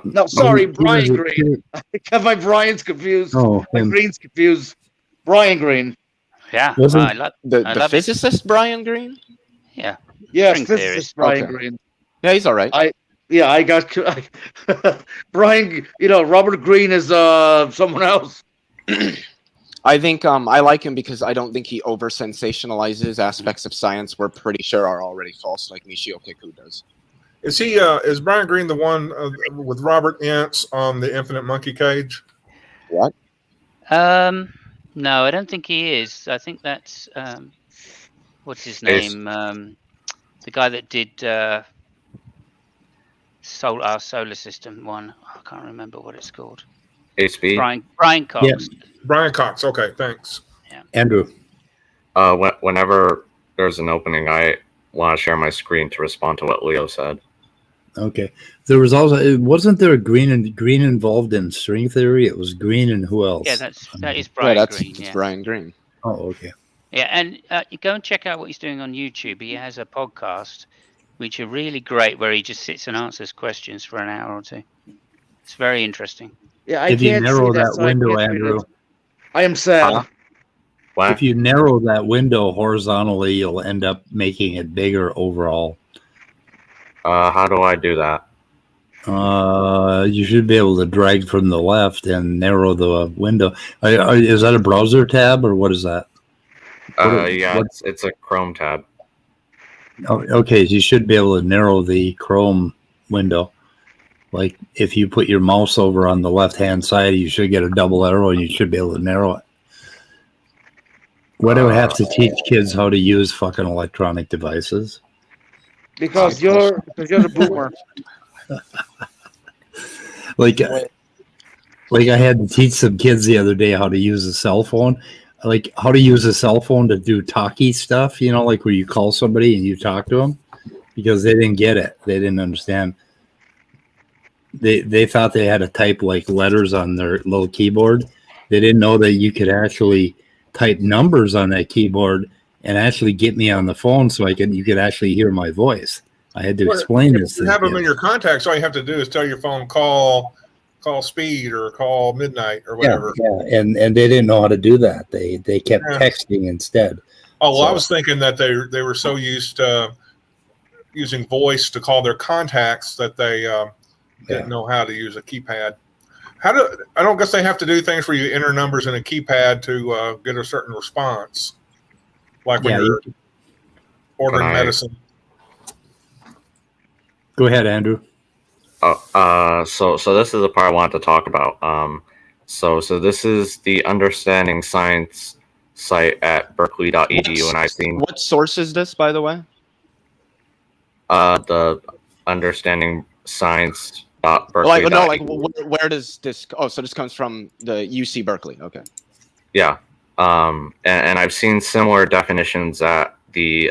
No, sorry, Brian Greene. I got my Brian's confused. My Greene's confused. Brian Greene. Yeah, I love the physicist Brian Greene. Yeah. Yes, physicist Brian Greene. Yeah, he's all right. I got Brian. Robert Greene is someone else. I think I like him because I don't think he over sensationalizes aspects of science we're pretty sure are already false, like Michio Kaku does. Is Brian Greene the one with Robert Ince on the Infinite Monkey Cage? What? No, I don't think he is. I think that's what's his name? The guy that did our solar system one. I can't remember what it's called. HB. Brian Cox. Yeah. Brian Cox. Okay, thanks. Yeah. Andrew. Whenever there's an opening, I want to share my screen to respond to what Leo said. Okay. There was wasn't there a Greene involved in string theory? It was Greene and who else? Yeah, that is Brian Greene. That's Brian Greene. Oh, okay. Yeah, and you go and check out what he's doing on YouTube. He has a podcast, which are really great, where he just sits and answers questions for an hour or two. It's very interesting. Yeah, if you narrow that window, Andrew, I am sad. If you narrow that window horizontally, you'll end up making it bigger overall. How do I do that? You should be able to drag from the left and narrow the window. Is that a browser tab or what is that? It's a Chrome tab. Okay, so you should be able to narrow the Chrome window. Like if you put your mouse over on the left-hand side, you should get a double arrow and you should be able to narrow it. Why do I have to teach kids how to use fucking electronic devices? Because you're a boomer. Like I had to teach some kids the other day how to use a cell phone. Like how to use a cell phone to do talkie stuff, like where you call somebody and you talk to them, because they didn't get it. They didn't understand. They thought they had to type like letters on their little keyboard. They didn't know that you could actually type numbers on that keyboard and actually get me on the phone so you could actually hear my voice. I had to explain this. If you have them in your contacts, all you have to do is tell your phone, call speed or call midnight or whatever. Yeah. And they didn't know how to do that. They kept texting instead. Oh, well, I was thinking that they were so used to using voice to call their contacts that they didn't know how to use a keypad. I don't guess they have to do things where you enter numbers in a keypad to get a certain response, like when you're ordering medicine. Go ahead, Andrew. So this is the part I wanted to talk about. So this is the Understanding Science site at berkeley.edu, and I've seen. What source is this, by the way? The Understanding Science. Where does this? Oh, so this comes from the UC Berkeley. Okay. Yeah, and I've seen similar definitions at the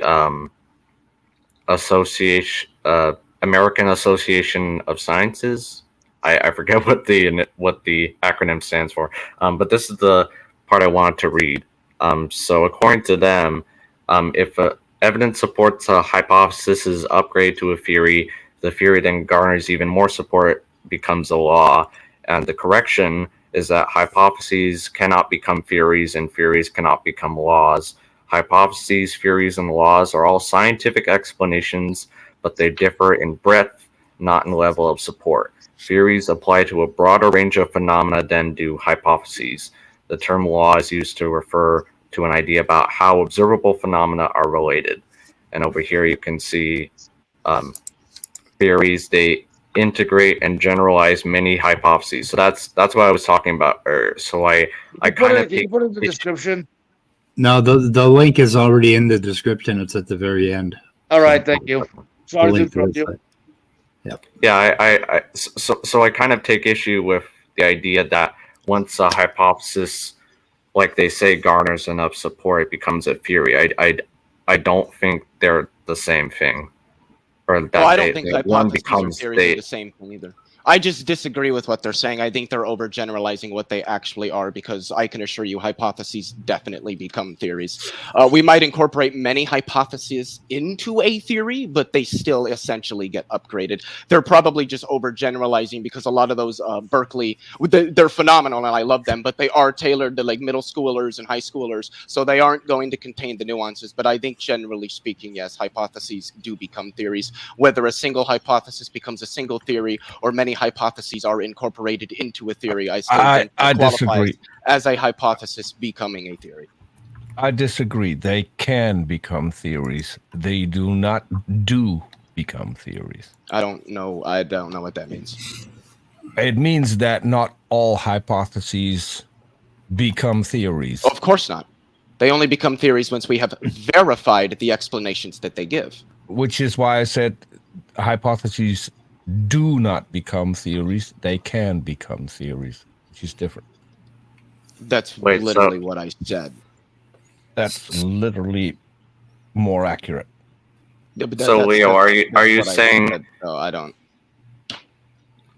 American Association of Sciences. I forget what the acronym stands for, but this is the part I wanted to read. So according to them, if evidence supports a hypothesis is upgraded to a theory, the theory then garners even more support, becomes a law. And the correction is that hypotheses cannot become theories and theories cannot become laws. Hypotheses, theories, and laws are all scientific explanations, but they differ in breadth, not in level of support. Theories apply to a broader range of phenomena than do hypotheses. The term law is used to refer to an idea about how observable phenomena are related. And over here you can see theories, they integrate and generalize many hypotheses. So that's what I was talking about. So I kind of put it in the description. No, the link is already in the description. It's at the very end. All right, thank you. Sorry to interrupt you. Yeah. So I kind of take issue with the idea that once a hypothesis, like they say, garners enough support, it becomes a theory. I don't think they're the same thing. Or that I don't think hypotheses and theories are the same thing either. I just disagree with what they're saying. I think they're overgeneralizing what they actually are, because I can assure you hypotheses definitely become theories. We might incorporate many hypotheses into a theory, but they still essentially get upgraded. They're probably just overgeneralizing because a lot of those Berkeley, they're phenomenal and I love them, but they are tailored to like middle schoolers and high schoolers, so they aren't going to contain the nuances. But I think generally speaking, yes, hypotheses do become theories. Whether a single hypothesis becomes a single theory or many hypotheses are incorporated into a theory, I still think that qualifies as a hypothesis becoming a theory. I disagree. They can become theories. They do not become theories. I don't know what that means. It means that not all hypotheses become theories. Of course not. They only become theories once we have verified the explanations that they give. Which is why I said hypotheses do not become theories. They can become theories, which is different. That's literally what I said. That's literally more accurate. Yeah, so Leo, are you saying? I don't.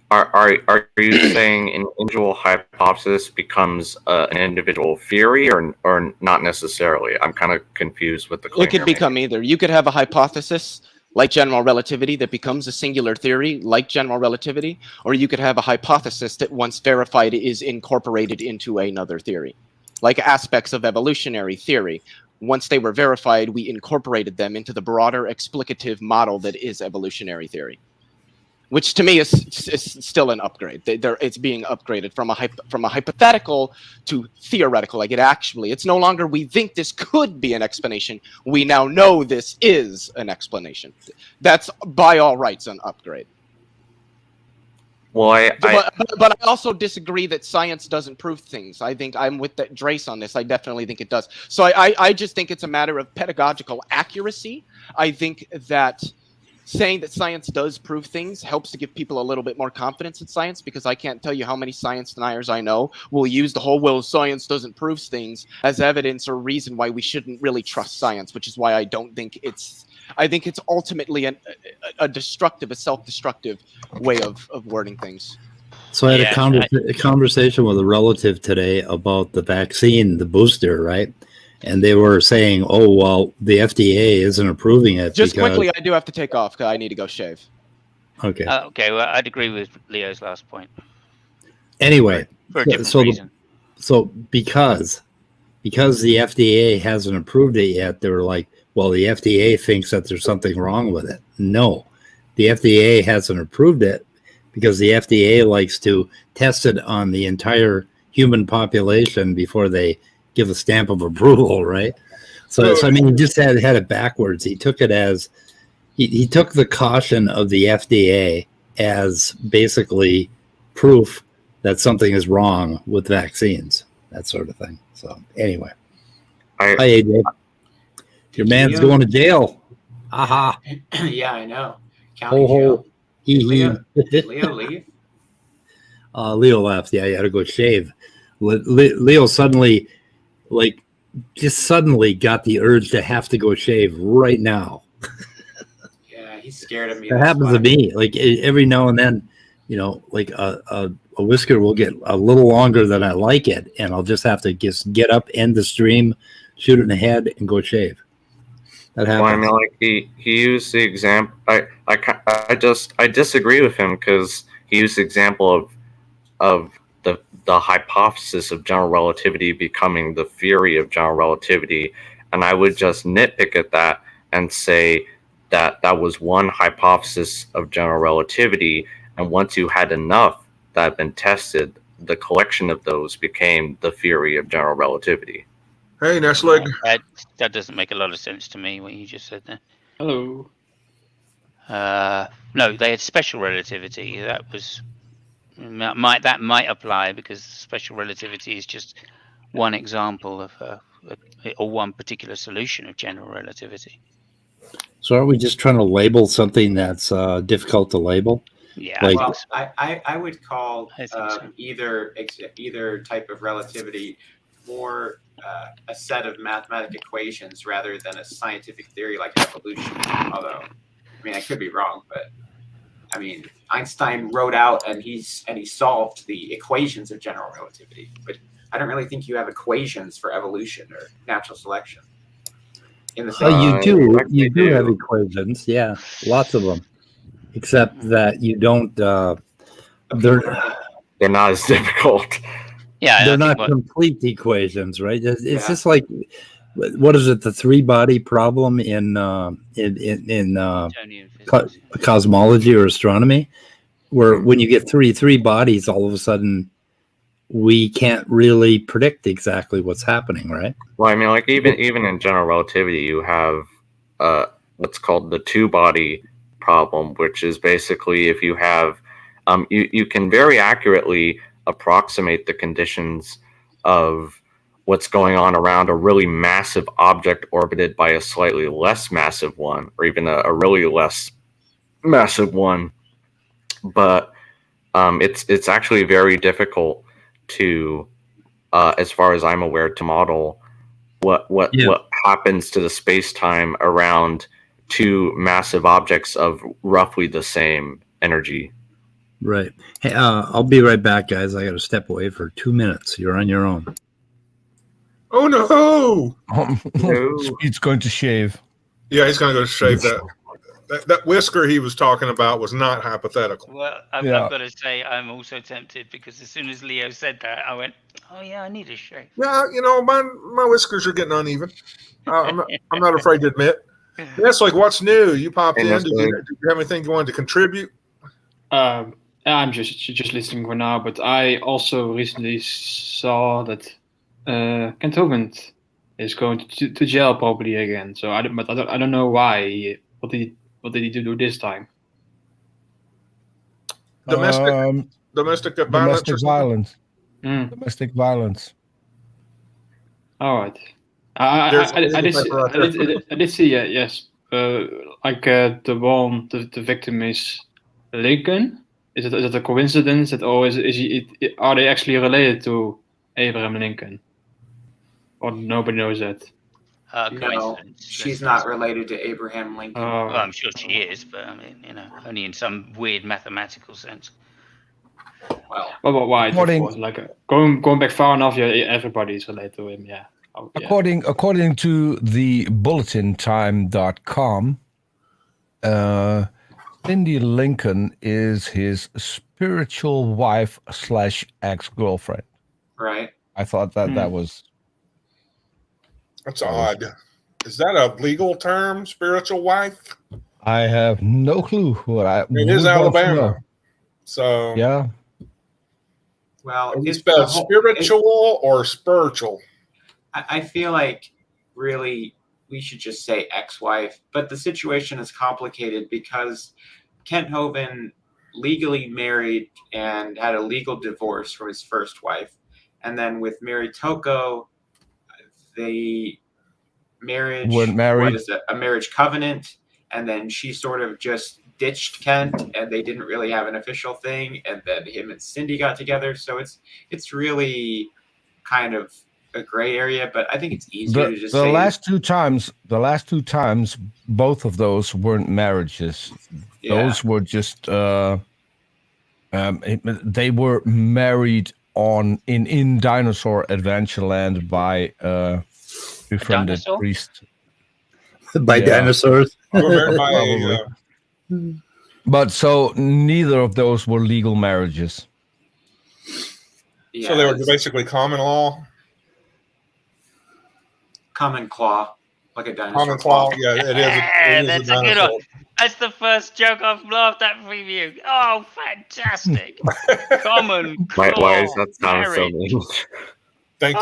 Are you saying an individual hypothesis becomes an individual theory, or not necessarily? I'm kind of confused with the claim. It could become either. You could have a hypothesis like general relativity that becomes a singular theory like general relativity, or you could have a hypothesis that once verified is incorporated into another theory, like aspects of evolutionary theory. Once they were verified, we incorporated them into the broader explicative model that is evolutionary theory, which to me is still an upgrade. It's being upgraded from a hypothetical to theoretical. Like it's no longer we think this could be an explanation. We now know this is an explanation. That's by all rights an upgrade. Well, but I also disagree that science doesn't prove things. I think I'm with Drace on this. I definitely think it does. So I just think it's a matter of pedagogical accuracy. I think that saying that science does prove things helps to give people a little bit more confidence in science, because I can't tell you how many science deniers I know will use the whole, well, science doesn't prove things as evidence or reason why we shouldn't really trust science, which is why I don't think I think it's ultimately a self-destructive way of wording things. So I had a conversation with a relative today about the vaccine, the booster, right? And they were saying, oh, well, the FDA isn't approving it. Just quickly, I do have to take off because I need to go shave. Okay. Okay, well, I'd agree with Leo's last point. Anyway, for a different reason. So because the FDA hasn't approved it yet, they were like, well, the FDA thinks that there's something wrong with it. No, the FDA hasn't approved it because the FDA likes to test it on the entire human population before they give a stamp of approval, right? So I mean, he just had it backwards. He took it as he took the caution of the FDA as basically proof that something is wrong with vaccines, that sort of thing. So anyway, hi AJ, your man's going to jail. Aha! Yeah, I know. County jail. Did Leo leave? Leo left. Yeah, he had to go shave. Leo suddenly, just suddenly got the urge to have to go shave right now. Yeah, he's scared of me. That happens to me. Like every now and then, like a whisker will get a little longer than I like it, and I'll just have to get up, end the stream, shoot it in the head, and go shave. That happens. Well, I mean, like he used the example. I disagree with him because he used the example of the hypothesis of general relativity becoming the theory of general relativity, and I would just nitpick at that and say that was one hypothesis of general relativity, and once you had enough that had been tested, the collection of those became the theory of general relativity. Hey, Nestleg. That doesn't make a lot of sense to me, what you just said there. Hello. No, they had special relativity. That might apply because special relativity is just one example of or one particular solution of general relativity. So are we just trying to label something that's difficult to label? Yeah. Well, I would call either type of relativity more a set of mathematical equations rather than a scientific theory like evolution. Although, I mean, I could be wrong, but I mean, Einstein wrote out and he solved the equations of general relativity. But I don't really think you have equations for evolution or natural selection. In the you do have equations, yeah, lots of them, except that you don't. They're not as difficult. Yeah, they're not complete equations, right? It's just like, what is it? The three-body problem in cosmology or astronomy, where when you get three bodies, all of a sudden we can't really predict exactly what's happening, right? Well, I mean, like even in general relativity, you have what's called the two-body problem, which is basically if you have you can very accurately approximate the conditions of what's going on around a really massive object orbited by a slightly less massive one, or even a really less massive one. But it's actually very difficult to, as far as I'm aware, to model what happens to the space-time around two massive objects of roughly the same energy. Right. Hey, I'll be right back, guys. I got to step away for 2 minutes. You're on your own. Oh no! Speed's going to shave. Yeah, he's going to go shave that. That whisker he was talking about was not hypothetical. Well, I've got to say, I'm also tempted because as soon as Leo said that, I went, "Oh yeah, I need a shave." Yeah, my whiskers are getting uneven. I'm not afraid to admit. Yes, like what's new? You popped in. Did you have anything you wanted to contribute? I'm just listening for now, but I also recently saw that Kent Hovind is going to jail probably again. So I don't know why. What did he do this time? Domestic violence. Domestic violence. All right. I did see. Yes. the victim is Lincoln. Is it a coincidence that are they actually related to Abraham Lincoln? Or nobody knows that? No, she's not related to Abraham Lincoln. Well, I'm sure she is, but I mean, only in some weird mathematical sense. Well, why? Going back far enough, everybody's related to him. Yeah. According to the bulletintime.com, Cindy Lincoln is his spiritual wife / ex-girlfriend. Right. I thought that was... That's odd. Is that a legal term, spiritual wife? I have no clue what it is Alabama. So yeah. Well, it's spelled spiritual or spiritual. I feel like really we should just say ex-wife, but the situation is complicated because Kent Hovind legally married and had a legal divorce from his first wife, and then with Mary Toko, the marriage weren't married. What is it? A marriage covenant, and then she sort of just ditched Kent, and they didn't really have an official thing, and then him and Cindy got together. So it's really kind of a gray area, but I think it's easier to just say the last two times, both of those weren't marriages. Yeah. Those were just they were married in Dinosaur Adventureland by befriended priest. By dinosaurs. But so neither of those were legal marriages. So they were basically common law. Common claw, like a dinosaur. Common claw, yeah, it is. That's a good one. That's the first joke I've laughed at from you. Oh, fantastic! Common claw. Why is that sound so mean? Thank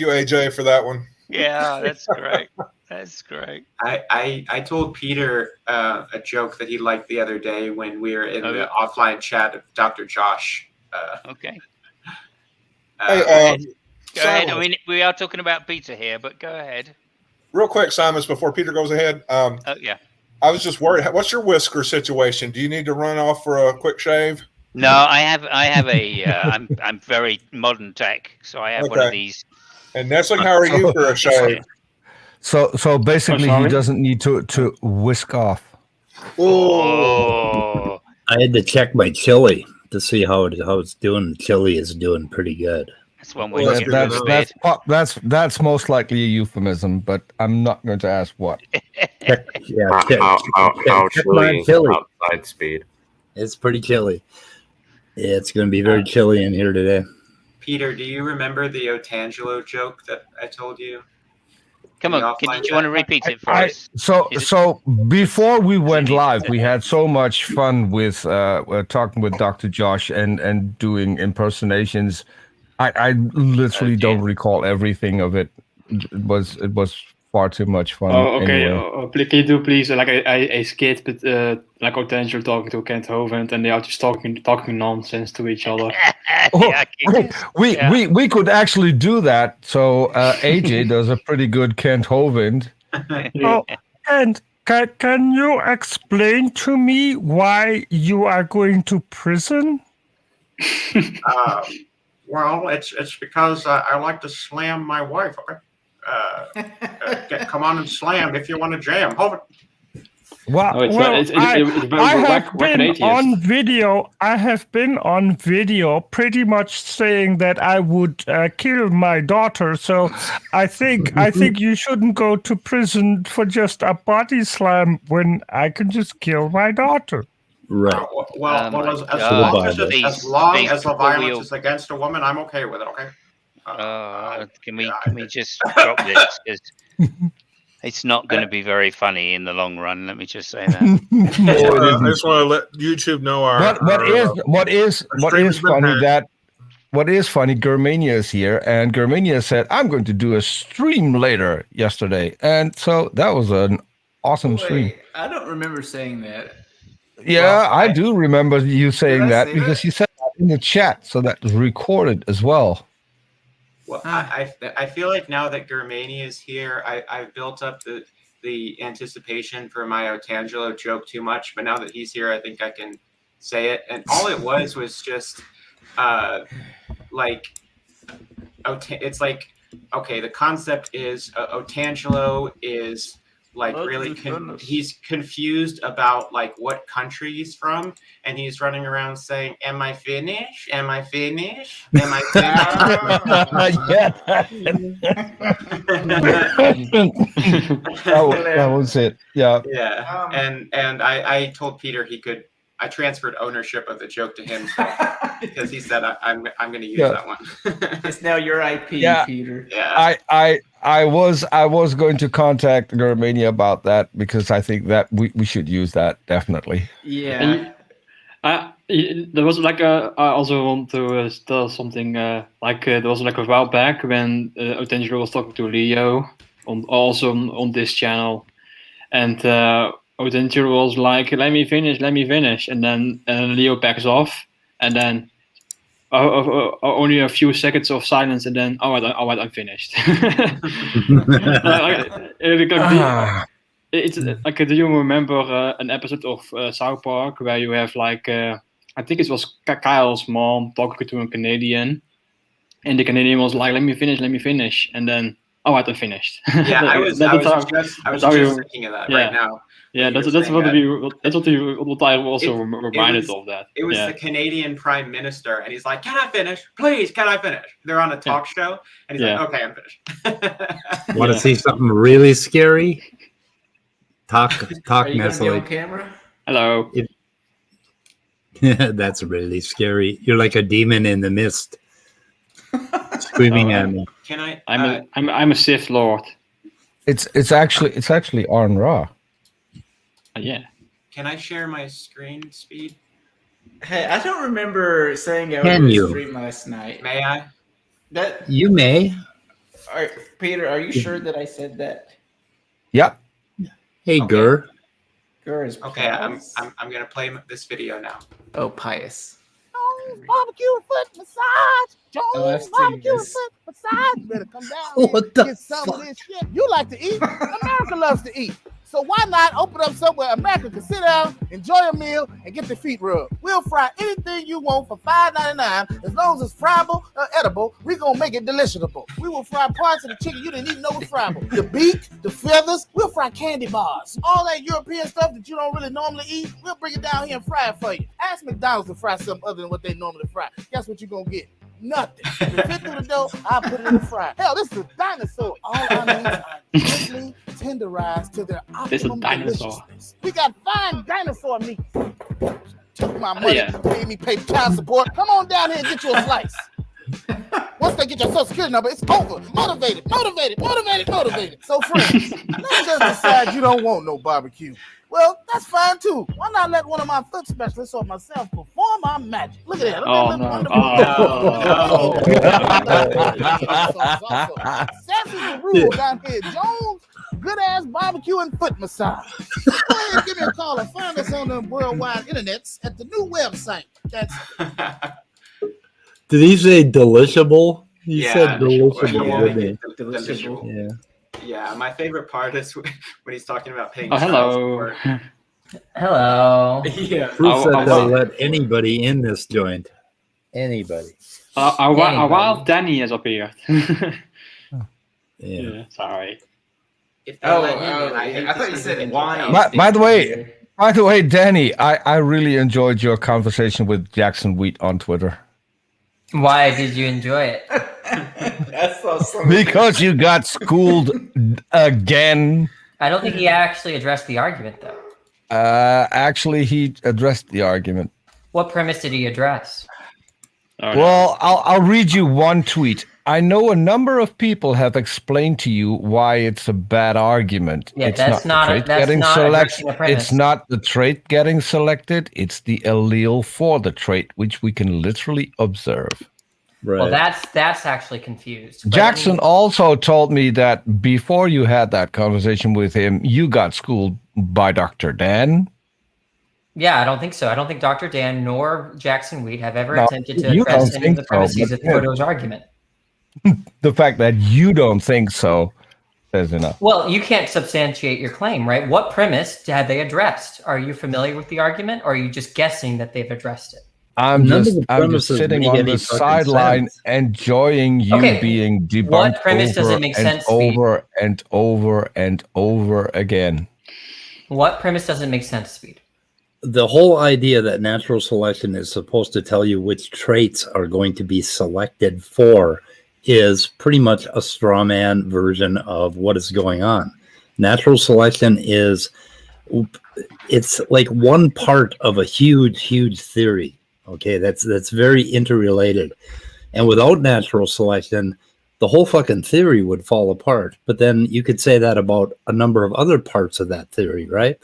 you, AJ, for that one. Yeah, that's great. That's great. I told Peter a joke that he liked the other day when we were in the offline chat of Dr. Josh. Okay. Hey, go ahead. I mean, we are talking about Peter here, but go ahead. Real quick, Simon, before Peter goes ahead. Yeah. I was just worried. What's your whisker situation? Do you need to run off for a quick shave? No, I have a. I'm very modern tech, so I have one of these. And Nestle, how are you for a shave? So basically, he doesn't need to whisk off. Oh. I had to check my chili to see how it's doing. The chili is doing pretty good. That's one way to get that's most likely a euphemism, but I'm not going to ask what. Check my chili outside speed. It's pretty chilly. Yeah, it's going to be very chilly in here today. Peter, do you remember the Otangelo joke that I told you? Come on, do you want to repeat it for us? So before we went live, we had so much fun with talking with Dr. Josh and doing impersonations. I literally don't recall everything of it. It was far too much fun. Oh, okay. Anyway. Can you do please like a skit, but like Otangelo talking to Kent Hovind, and they are just talking nonsense to each other. We could actually do that. So AJ does a pretty good Kent Hovind. And can you explain to me why you are going to prison? Well, it's because I like to slam my wife. Come on and slam if you want to jam. Hold it. Well, I have been on video. I have been on video, pretty much saying that I would kill my daughter. So I think you shouldn't go to prison for just a body slam when I can just kill my daughter. Right. As long as the violence is against a woman, I'm okay with it. Okay. Can we just drop this? Because it's not going to be very funny in the long run. Let me just say that. I just want to let YouTube know what is funny. Germania is here, and Germania said, "I'm going to do a stream later yesterday," and so that was an awesome stream. I don't remember saying that. Yeah, I do remember you saying that because you said that in the chat, so that was recorded as well. Well, I feel like now that Germania is here, I've built up the the anticipation for my Otangelo joke too much, but now that he's here, I think I can say it. And all it was just like, it's like, okay, the concept is Otangelo is like really he's confused about like what country he's from, and he's running around saying, "Am I Finnish? Am I Finnish? Am I Finnish?" Yeah, that was it. Yeah. Yeah. And I told Peter I transferred ownership of the joke to him because he said I'm going to use that one. It's now your IP, Peter. Yeah. I was going to contact Germania about that because I think that we should use that definitely. Yeah. There was like I also want to tell something there was like a while back when Otangelo was talking to Leo on this channel, and Otangelo was like, let me finish, and then Leo backs off, and then only a few seconds of silence, and then all right, I'm finished. It's like, do you remember an episode of South Park where you have like I think it was Kyle's mom talking to a Canadian, and the Canadian was like, let me finish, and then all right, I'm finished. Yeah, I was just thinking of that right now. Yeah, that's what I also reminded of that. It was the Canadian Prime Minister, and he's like, "Can I finish? Please, can I finish?" They're on a talk show, and he's like, "Okay, I'm finished." Want to see something really scary? Talk, Nestle. Camera. Hello. That's really scary. You're like a demon in the mist, screaming at me. Can I? I'm a Sith Lord. It's actually Arn Ra. Yeah. Can I share my screen speed? Hey, I don't remember saying I Can was you? stream last night. May I? You may. Peter, are you sure that I said that? Yep. Hey, Okay. Gur. Gur is Okay, I'm gonna play this video now. Oh, pious. Barbecue foot massage. Jones barbecue foot massage. You better come down here What and the get some of this shit. You like to eat. America loves to eat. So why not open up somewhere America can sit down, enjoy a meal, and get their feet rubbed? We'll fry anything you want for $5.99. As long as it's friable or edible, we're going to make it deliciable. We will fry parts of the chicken you didn't even know was friable. The beak, the feathers, we'll fry candy bars. All that European stuff that you don't really normally eat, we'll bring it down here and fry it for you. Ask McDonald's to fry something other than what they normally fry. Guess what you're going to get? Nothing. If it fit through the dough, I'll put it in the fryer. Hell, this is a dinosaur. All our meats are gently tenderized to their optimum deliciousness. We got fine dinosaur meat. Took my money, made me pay child support. Come on down here and get you a slice. Once they get your social security number, it's over. Motivated. So friends, let's just decide you don't want no barbecue. Well, that's fine too. Why not let one of my foot specialists or myself perform our magic? Look at that. That's the rule down here, Jones. Good ass barbecue and foot massage. Go ahead and give me a call and find us on the worldwide internets at the new website. That's Did he say delishable? He Yeah, said delishable. delishable. Yeah. Yeah, my favorite part is when he's talking about paying Oh, child hello. support. Hello. Yeah. Proof that they'll let anybody in this joint. Anybody. A wild Danny has appeared. Yeah. Sorry. If they let him in, I thought you said wine. By the way, Danny, I really enjoyed your conversation with Jackson Wheat on Twitter. Why did you enjoy it? That's awesome. Because you got schooled again. I don't think he actually addressed the argument, though. Actually, he addressed the argument. What premise did he address? Well, I'll read you one tweet. I know a number of people have explained to you why it's a bad argument. Yeah, it's that's not addressing the premise. It's not the trait getting selected. It's the allele for the trait, which we can literally observe. Right. Well, that's actually confused. But Jackson also told me that before you had that conversation with him, you got schooled by Dr. Dan. Yeah, I don't think so. I don't think Dr. Dan nor Jackson Wheat have ever attempted to address any of the premises of Frodo's argument. The fact that you don't think so says enough. Well, you can't substantiate your claim, right? What premise have they addressed? Are you familiar with the argument, or are you just guessing that they've addressed it? I'm just sitting on the sideline enjoying you being debunked what premise does it make sense, over and over and over again. What premise doesn't make sense, Speed? The whole idea that natural selection is supposed to tell you which traits are going to be selected for is pretty much a straw man version of what is going on. Natural selection it's like one part of a huge theory. Okay, that's very interrelated. And without natural selection, the whole fucking theory would fall apart. But then you could say that about a number of other parts of that theory, right?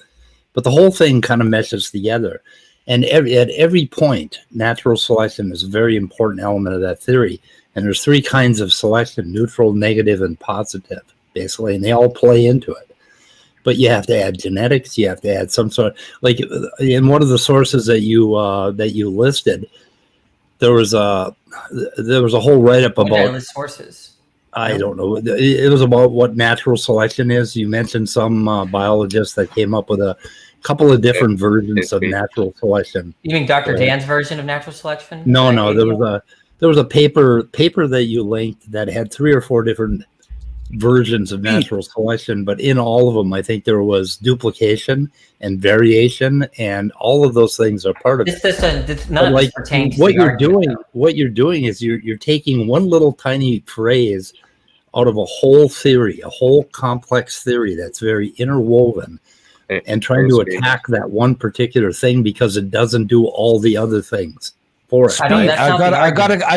But the whole thing kind of meshes together. And at every point, natural selection is a very important element of that theory. And there's three kinds of selection: neutral, negative, and positive, basically. And they all play into it. But you have to add genetics. You have to add some sort of, like in one of the sources that you listed, there was a whole write-up about sources. I don't know. It was about what natural selection is. You mentioned some biologists that came up with a couple of different versions of natural selection. You mean Dr. Dan's version of natural selection? No. There was a paper that you linked that had 3 or 4 different versions of natural selection, but in all of them, I think there was duplication and variation, and all of those things are part of it. None of this pertains to what you're doing is you're taking one little tiny phrase out of a whole theory, a whole complex theory that's very interwoven, and trying to attack that one particular thing because it doesn't do all the other things. I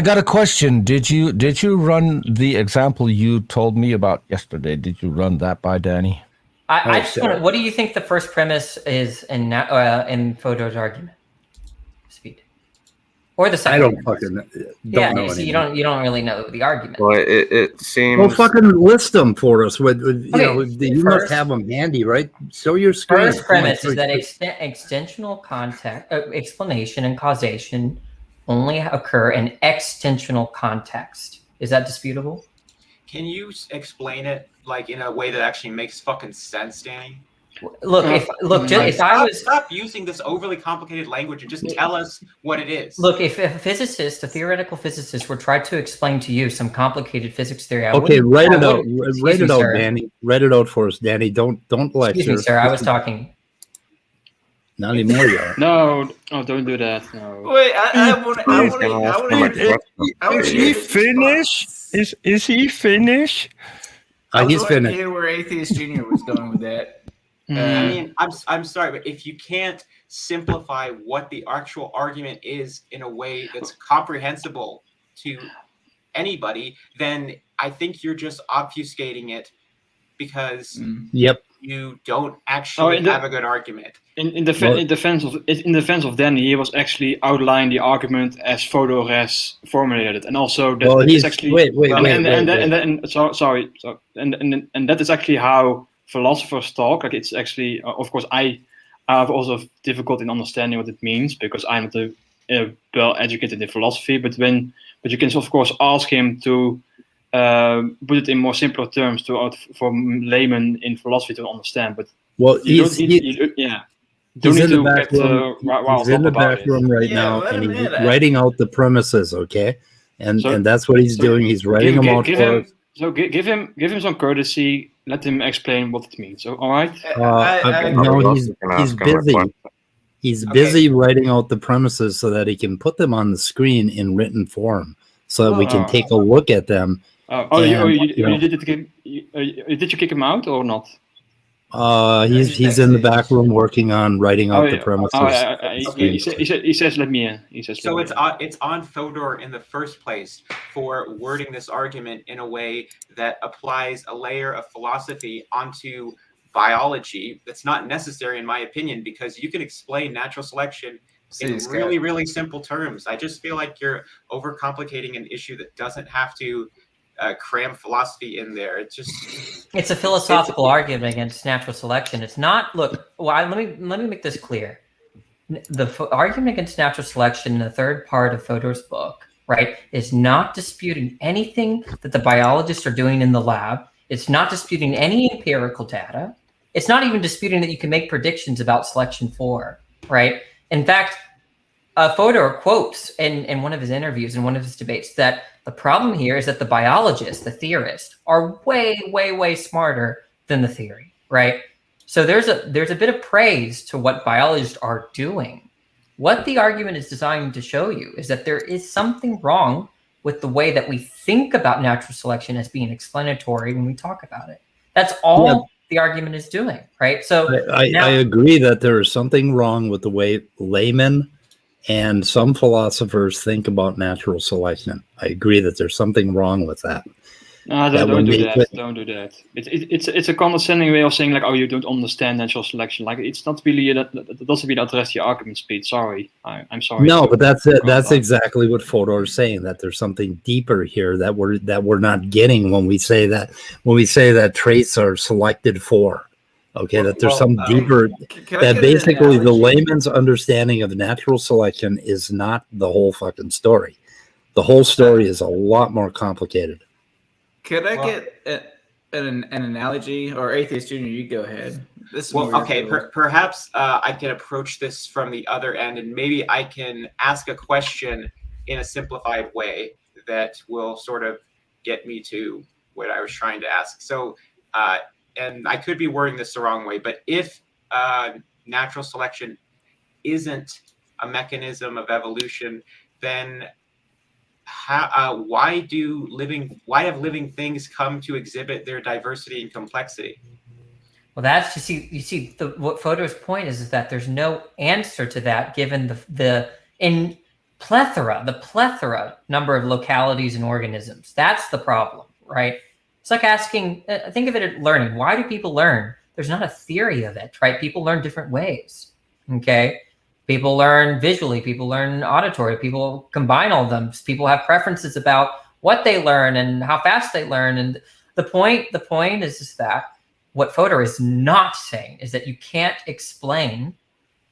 got a question. Did you run the example you told me about yesterday? Did you run that by Danny? I just want. What do you think the first premise is in Fodor's argument? Speed, or the second? I don't fucking don't know. You don't really know the argument. Well, it seems. Well, fucking list them for us. You must have them handy, right? Show your screen. First premise is that extensional explanation and causation only occur in extensional context. Is that disputable? Can you explain it like in a way that actually makes fucking sense, Danny? Look, if I was stop using this overly complicated language and just tell us what it is. Look, if a theoretical physicist, were trying to explain to you some complicated physics theory, write it out. Write it out, Danny. Write it out for us, Danny. Don't lecture. Excuse me, sir. I was talking. Not anymore, y'all. No, don't do that. No. Wait, I want Is he finished? Is he finished? He's finished. Hear where Atheist Junior was going with that. I mean, I'm sorry, but if you can't simplify what the actual argument is in a way that's comprehensible to anybody, then I think you're just obfuscating it because you don't actually have a good argument. In defense of Danny, he was actually outlining the argument as Fodor has formulated it, and also that is actually and that is actually how philosophers talk. Like, it's actually, of course, I have also difficulty in understanding what it means because I'm not well educated in philosophy. But you can of course ask him to put it in more simpler terms for laymen in philosophy to understand. But he's in the back room right now, and he's writing out the premises. Okay, and that's what he's doing. He's writing them out for us. So give him some courtesy. Let him explain what it means. So, all right. No, he's busy. He's busy writing out the premises so that he can put them on the screen in written form, so that we can take a look at them. Did you kick him out or not? He's in the back room working on writing out the premises. He says, "Let me in." He says, so it's on Fodor in the first place for wording this argument in a way that applies a layer of philosophy onto biology. That's not necessary, in my opinion, because you can explain natural selection in really, really simple terms. I just feel like you're overcomplicating an issue that doesn't have to cram philosophy in there. It's a philosophical argument against natural selection. It's not. Look, let me make this clear. The argument against natural selection in the third part of Fodor's book, right, is not disputing anything that the biologists are doing in the lab. It's not disputing any empirical data. It's not even disputing that you can make predictions about selection for, right? In fact, Fodor quotes in one of his interviews, in one of his debates, that the problem here is that the biologists, the theorists, are way, way, way smarter than the theory, right? So there's a bit of praise to what biologists are doing. What the argument is designed to show you is that there is something wrong with the way that we think about natural selection as being explanatory when we talk about it. That's all the argument is doing, right? So I agree that there is something wrong with the way laymen and some philosophers think about natural selection. I agree that there's something wrong with that. No, don't do that. Don't do that. It's a condescending way of saying like, oh, you don't understand natural selection. Like, it's not really that doesn't really address your argument, Speed. Sorry, I'm sorry. No, but that's it. That's exactly what Fodor is saying. That there's something deeper here that we're not getting when we say that traits are selected for. Okay, that there's some deeper. That basically the layman's understanding of natural selection is not the whole fucking story. The whole story is a lot more complicated. Could I get an analogy, or Atheist Junior? You go ahead. Perhaps I can approach this from the other end, and maybe I can ask a question in a simplified way that will sort of get me to what I was trying to ask. So, and I could be wording this the wrong way, but if natural selection isn't a mechanism of evolution, then why have living things come to exhibit their diversity and complexity? Well, that's you see what Fodor's point is that there's no answer to that given the plethora number of localities and organisms. That's the problem, right? It's like asking, think of it as learning. Why do people learn? There's not a theory of it, right? People learn different ways. Okay. People learn visually, people learn auditory, people combine all of them. People have preferences about what they learn and how fast they learn. And the point is just that what Fodor is not saying is that you can't explain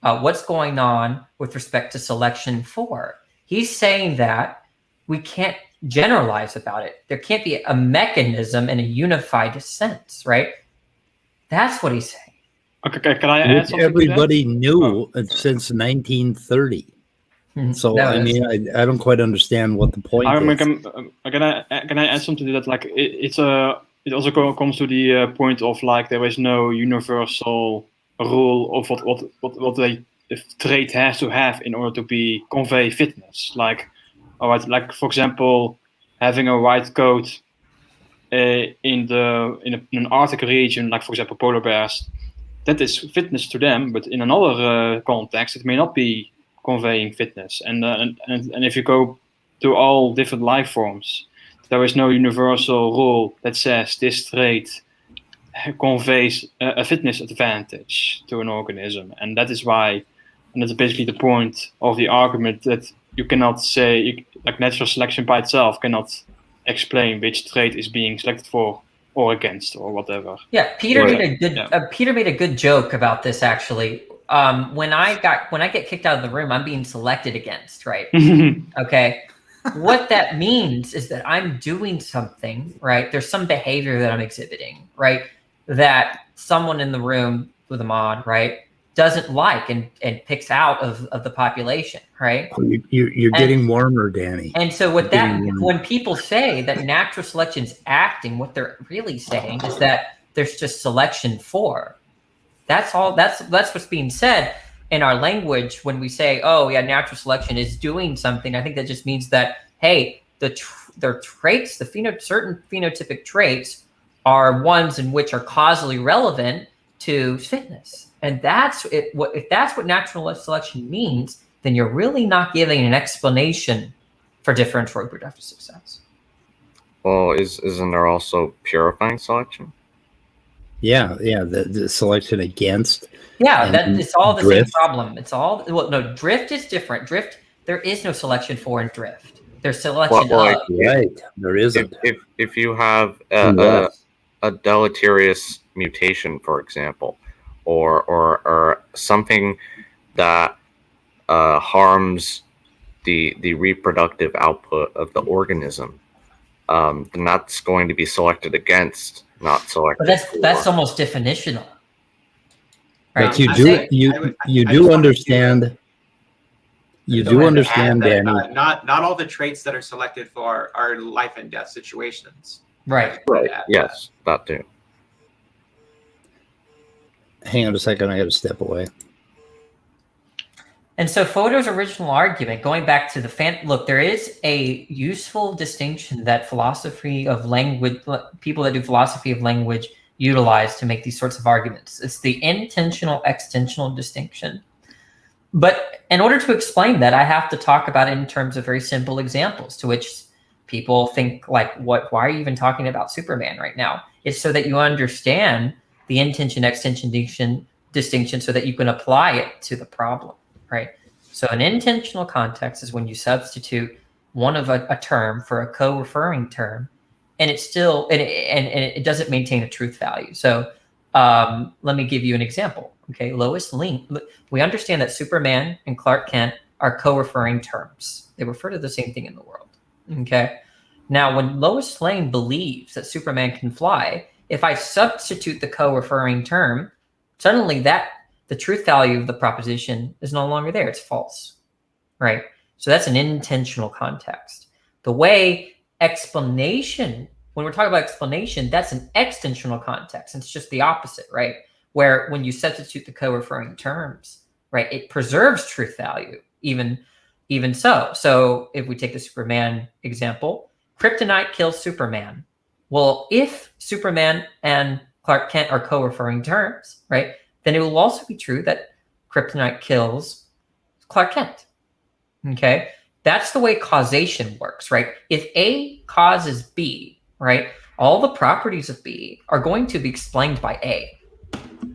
what's going on with respect to selection for. He's saying that we can't generalize about it. There can't be a mechanism in a unified sense, right? That's what he's saying. Okay, can I add something? Everybody knew since 1930. So I mean, I don't quite understand what the point is. Can I add something to that? Like, it also comes to the point of like there is no universal rule of what a trait has to have in order to convey fitness. Like, all right, like for example, having a white coat in an Arctic region, like for example polar bears. That is fitness to them, but in another context, it may not be conveying fitness. And if you go to all different life forms, there is no universal rule that says this trait conveys a fitness advantage to an organism. And that is why, and that's basically the point of the argument, that you cannot say, like natural selection by itself cannot explain which trait is being selected for or against or whatever. Yeah, Peter made a good joke about this actually. When I get kicked out of the room, I'm being selected against, right? Okay. What that means is that I'm doing something, right? There's some behavior that I'm exhibiting, right? That someone in the room with a mod, right, doesn't like and picks out of the population, right? You're getting warmer, Danny. And so when people say that natural selection is acting, what they're really saying is that there's just selection for. That's all. That's what's being said in our language when we say, oh yeah, natural selection is doing something. I think that just means that, hey, their traits, certain phenotypic traits are ones in which are causally relevant to fitness. And if that's what natural selection means, then you're really not giving an explanation for differential reproductive success. Well, isn't there also purifying selection? Yeah, the selection against. Yeah, it's all the same problem. It's all drift is different. Drift, there is no selection for in drift. There's selection of. Right, there isn't. If you have a deleterious mutation, for example, or something that harms the reproductive output of the organism, then that's going to be selected against, not selected. But that's almost definitional. Right? But you do understand. You do understand, Danny. Not all the traits that are selected for are life and death situations. Right. Right. Yes, that too. Hang on a second. I got to step away. And so Fodor's original argument, going back to the look, there is a useful distinction that philosophy of language, people that do philosophy of language utilize to make these sorts of arguments. It's the intentional-extensional distinction. But in order to explain that, I have to talk about it in terms of very simple examples, to which people think like, why are you even talking about Superman right now? It's so that you understand the intention-extension distinction so that you can apply it to the problem. Right. So an intentional context is when you substitute one of a term for a co-referring term, and it's still and it doesn't maintain a truth value. So let me give you an example. Okay, Lois Lane. We understand that Superman and Clark Kent are co-referring terms. They refer to the same thing in the world. Okay. Now, when Lois Lane believes that Superman can fly, if I substitute the co-referring term, suddenly the truth value of the proposition is no longer there. It's false, right? So that's an intentional context. The way explanation, when we're talking about explanation, that's an extensional context. It's just the opposite, right? Where when you substitute the co-referring terms, right, it preserves truth value, even so. So if we take the Superman example, kryptonite kills Superman. Well, if Superman and Clark Kent are co-referring terms, right, then it will also be true that kryptonite kills Clark Kent. Okay? That's the way causation works, right? If A causes B, right, all the properties of B are going to be explained by A.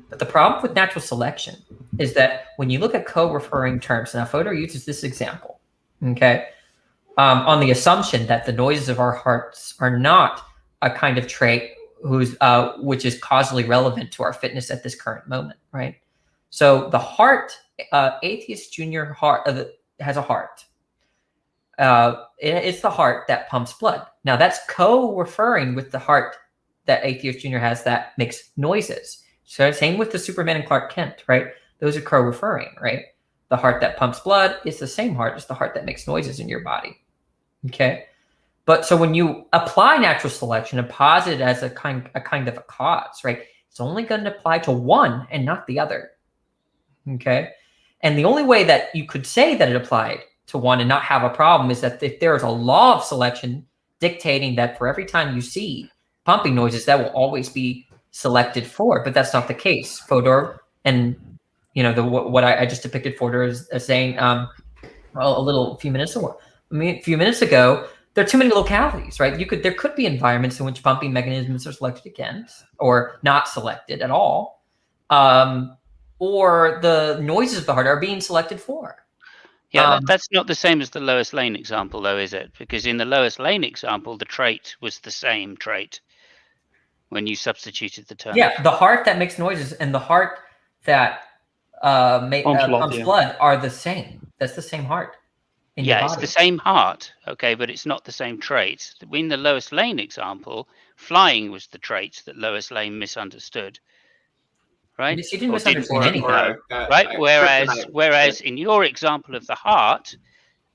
But the problem with natural selection is that when you look at co-referring terms, now Fodor uses this example, okay, on the assumption that the noises of our hearts are not a kind of trait which is causally relevant to our fitness at this current moment, right? So the heart, Atheist Junior heart has a heart. It's the heart that pumps blood. Now that's co-referring with the heart that Atheist Junior has that makes noises. So same with the Superman and Clark Kent, right? Those are co-referring, right? The heart that pumps blood is the same heart as the heart that makes noises in your body. Okay. But so when you apply natural selection and posit it as a kind of a cause, right, it's only going to apply to one and not the other. Okay. And the only way that you could say that it applied to one and not have a problem is that if there is a law of selection dictating that for every time you see pumping noises, that will always be selected for. But that's not the case. Fodor and what I just depicted Fodor as saying a few minutes ago. There are too many localities, right? There could be environments in which pumping mechanisms are selected against or not selected at all, or the noises of the heart are being selected for. Yeah, that's not the same as the Lois Lane example, though, is it? Because in the Lois Lane example, the trait was the same trait when you substituted the term. Yeah, the heart that makes noises and the heart that pumps blood are the same. That's the same heart. Yeah, it's the same heart, okay, but it's not the same trait. In the Lois Lane example, flying was the trait that Lois Lane misunderstood, right? She didn't misunderstand anything, right? Whereas in your example of the heart,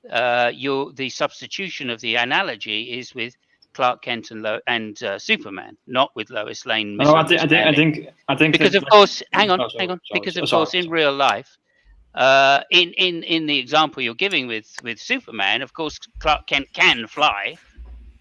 the substitution of the analogy is with Clark Kent and Superman, not with Lois Lane. No, I think because of course, hang on. Because of course, in real life. In the example you're giving with Superman, of course, Clark Kent can fly.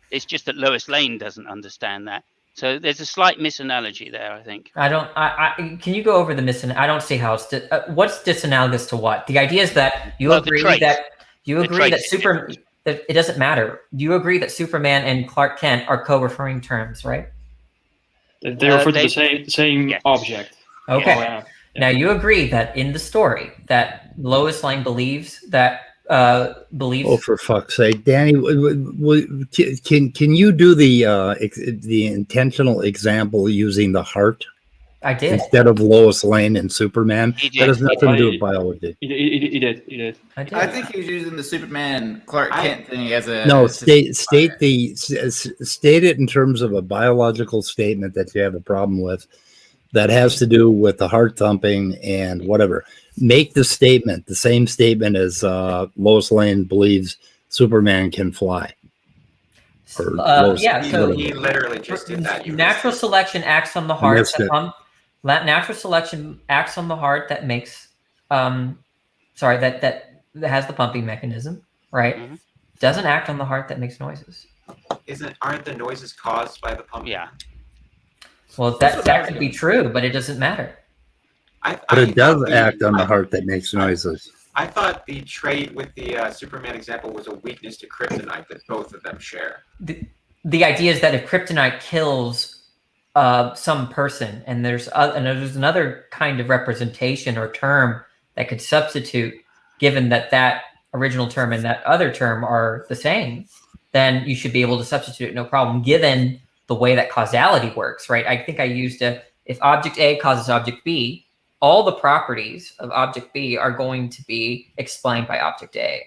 It's just that Lois Lane doesn't understand that. So there's a slight misanalogy there, I think. Can you go over the I don't see how it's what's disanalogous to what? The idea is that you agree that it doesn't matter. You agree that Superman and Clark Kent are co-referring terms, right? They refer to the same object. Okay. Yeah. Now you agree that in the story that Lois Lane believes that Oh, for fuck's sake, Danny! Can you do the intentional example using the heart? I did. Instead of Lois Lane and Superman. That has nothing to do with biology. He did. I think he was using the Superman Clark Kent thing as a No, state it in terms of a biological statement that you have a problem with that has to do with the heart thumping and whatever. Make the statement the same statement as Lois Lane believes Superman can fly. Yeah, so he literally just did that. Natural selection acts on the heart. Natural selection acts on the heart that makes, that has the pumping mechanism, right? Mm-hmm. Doesn't act on the heart that makes noises. Aren't the noises caused by the pumping? Yeah. Well, that could be true, but it doesn't matter. But it does act on the heart that makes noises. I thought the trait with the Superman example was a weakness to kryptonite that both of them share. The idea is that if kryptonite kills some person, and there's another kind of representation or term that could substitute, given that original term and that other term are the same, then you should be able to substitute it, no problem, given the way that causality works, right? I think I used if object A causes object B, all the properties of object B are going to be explained by object A,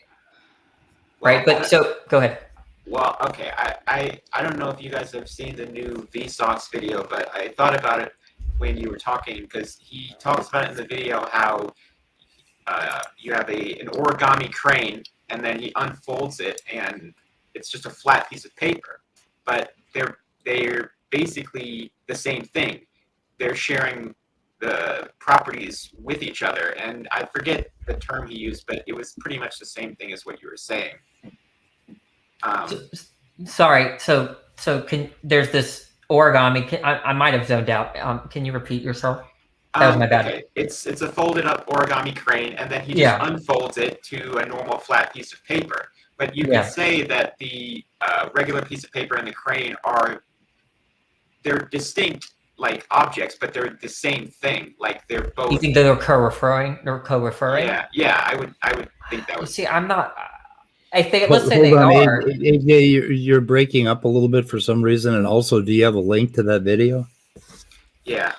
right? Well, but so go ahead. Well, okay, I don't know if you guys have seen the new Vsauce video, but I thought about it when you were talking, because he talks about it in the video how you have an origami crane, and then he unfolds it, and it's just a flat piece of paper. But they're basically the same thing. They're sharing the properties with each other, and I forget the term he used, but it was pretty much the same thing as what you were saying. Sorry. So there's this origami. I might have zoned out. Can you repeat yourself? That was my bad. Okay. It's a folded up origami crane, and then he just unfolds it to a normal flat piece of paper. But you can say that the regular piece of paper and the crane they're distinct like objects, but they're the same thing. Like they're both. You think they're co-referring? Yeah. I would think that would. See, I'm not. I think let's say they are. AJ, you're breaking up a little bit for some reason, and also, do you have a link to that video? Yeah.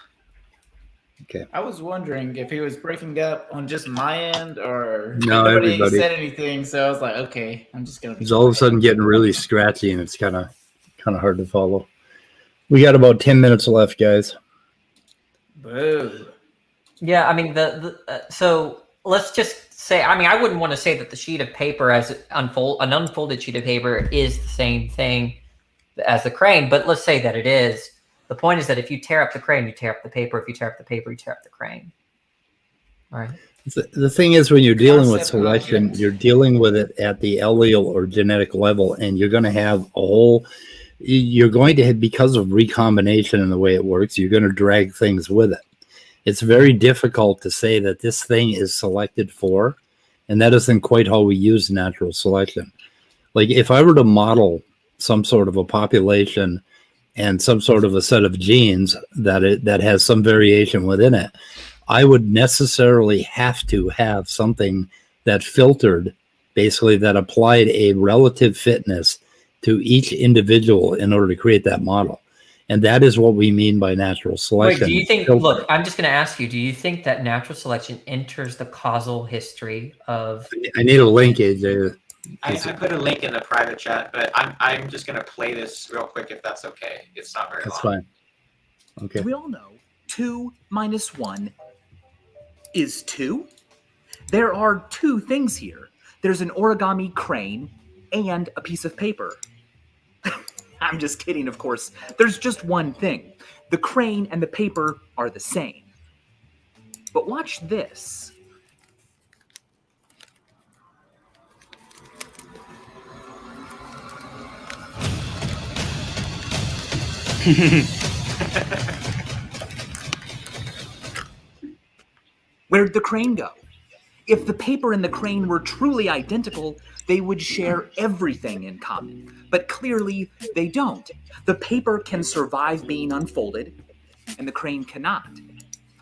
Okay. I was wondering if he was breaking up on just my end or no, nobody everybody said anything. So I was like, okay, I'm just gonna. He's all of a sudden getting really scratchy, and it's kind of hard to follow. We got about 10 minutes left, guys. Boo. Yeah, I mean so let's just say, I mean, I wouldn't want to say that the sheet of paper an unfolded sheet of paper is the same thing as the crane, but let's say that it is. The point is that if you tear up the crane, you tear up the paper. If you tear up the paper, you tear up the crane. All right. The thing is, when you're dealing with selection, you're dealing with it at the allele or genetic level, and you're going to have because of recombination and the way it works, you're going to drag things with it. It's very difficult to say that this thing is selected for, and that isn't quite how we use natural selection. Like if I were to model some sort of a population and some sort of a set of genes that has some variation within it, I would necessarily have to have something that filtered, basically that applied a relative fitness to each individual in order to create that model. And that is what we mean by natural selection. Wait, do you think, look, I'm just going to ask you, do you think that natural selection enters the causal history of... I need a link, AJ. I put a link in the private chat, but I'm just going to play this real quick if that's okay. It's not very long. That's fine. Okay. We all know 2 minus 1 is 2. There are two things here. There's an origami crane and a piece of paper. I'm just kidding, of course. There's just one thing. The crane and the paper are the same. But watch this. Where'd the crane go? If the paper and the crane were truly identical, they would share everything in common. But clearly, they don't. The paper can survive being unfolded, and the crane cannot.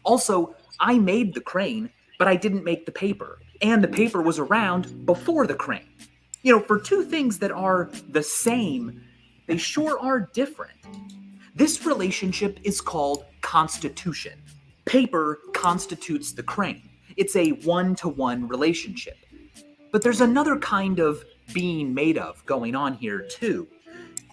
Also, I made the crane, but I didn't make the paper. And the paper was around before the crane. You know, for two things that are the same, they sure are different. This relationship is called constitution. Paper constitutes the crane. It's a one-to-one relationship. But there's another kind of being made of going on here too.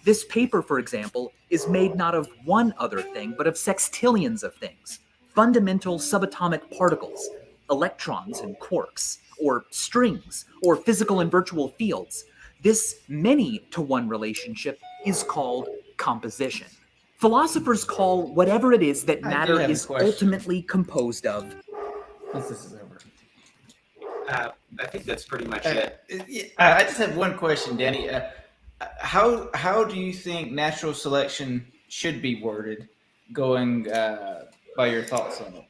This paper, for example, is made not of one other thing, but of sextillions of things. Fundamental subatomic particles, electrons and quarks, or strings, or physical and virtual fields. This many-to-one relationship is called composition. Philosophers call whatever it is that matter is ultimately composed of. Once this is over. I think that's pretty much it. I just have one question, Danny. How do you think natural selection should be worded, going by your thoughts on it?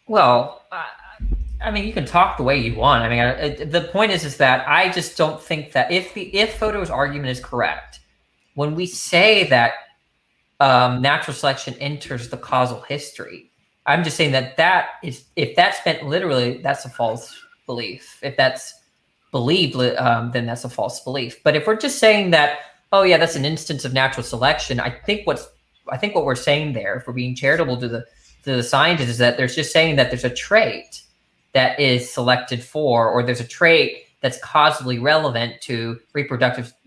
Well, I mean, you can talk the way you want. I mean, the point is that I just don't think that if Fodor's argument is correct, when we say that natural selection enters the causal history, I'm just saying that is, if that's meant literally, that's a false belief. If that's believed, then that's a false belief. But if we're just saying that, oh yeah, that's an instance of natural selection, I think what we're saying there, if we're being charitable to the scientists, is that there's just saying that there's a trait that is selected for, or there's a trait that's causally relevant to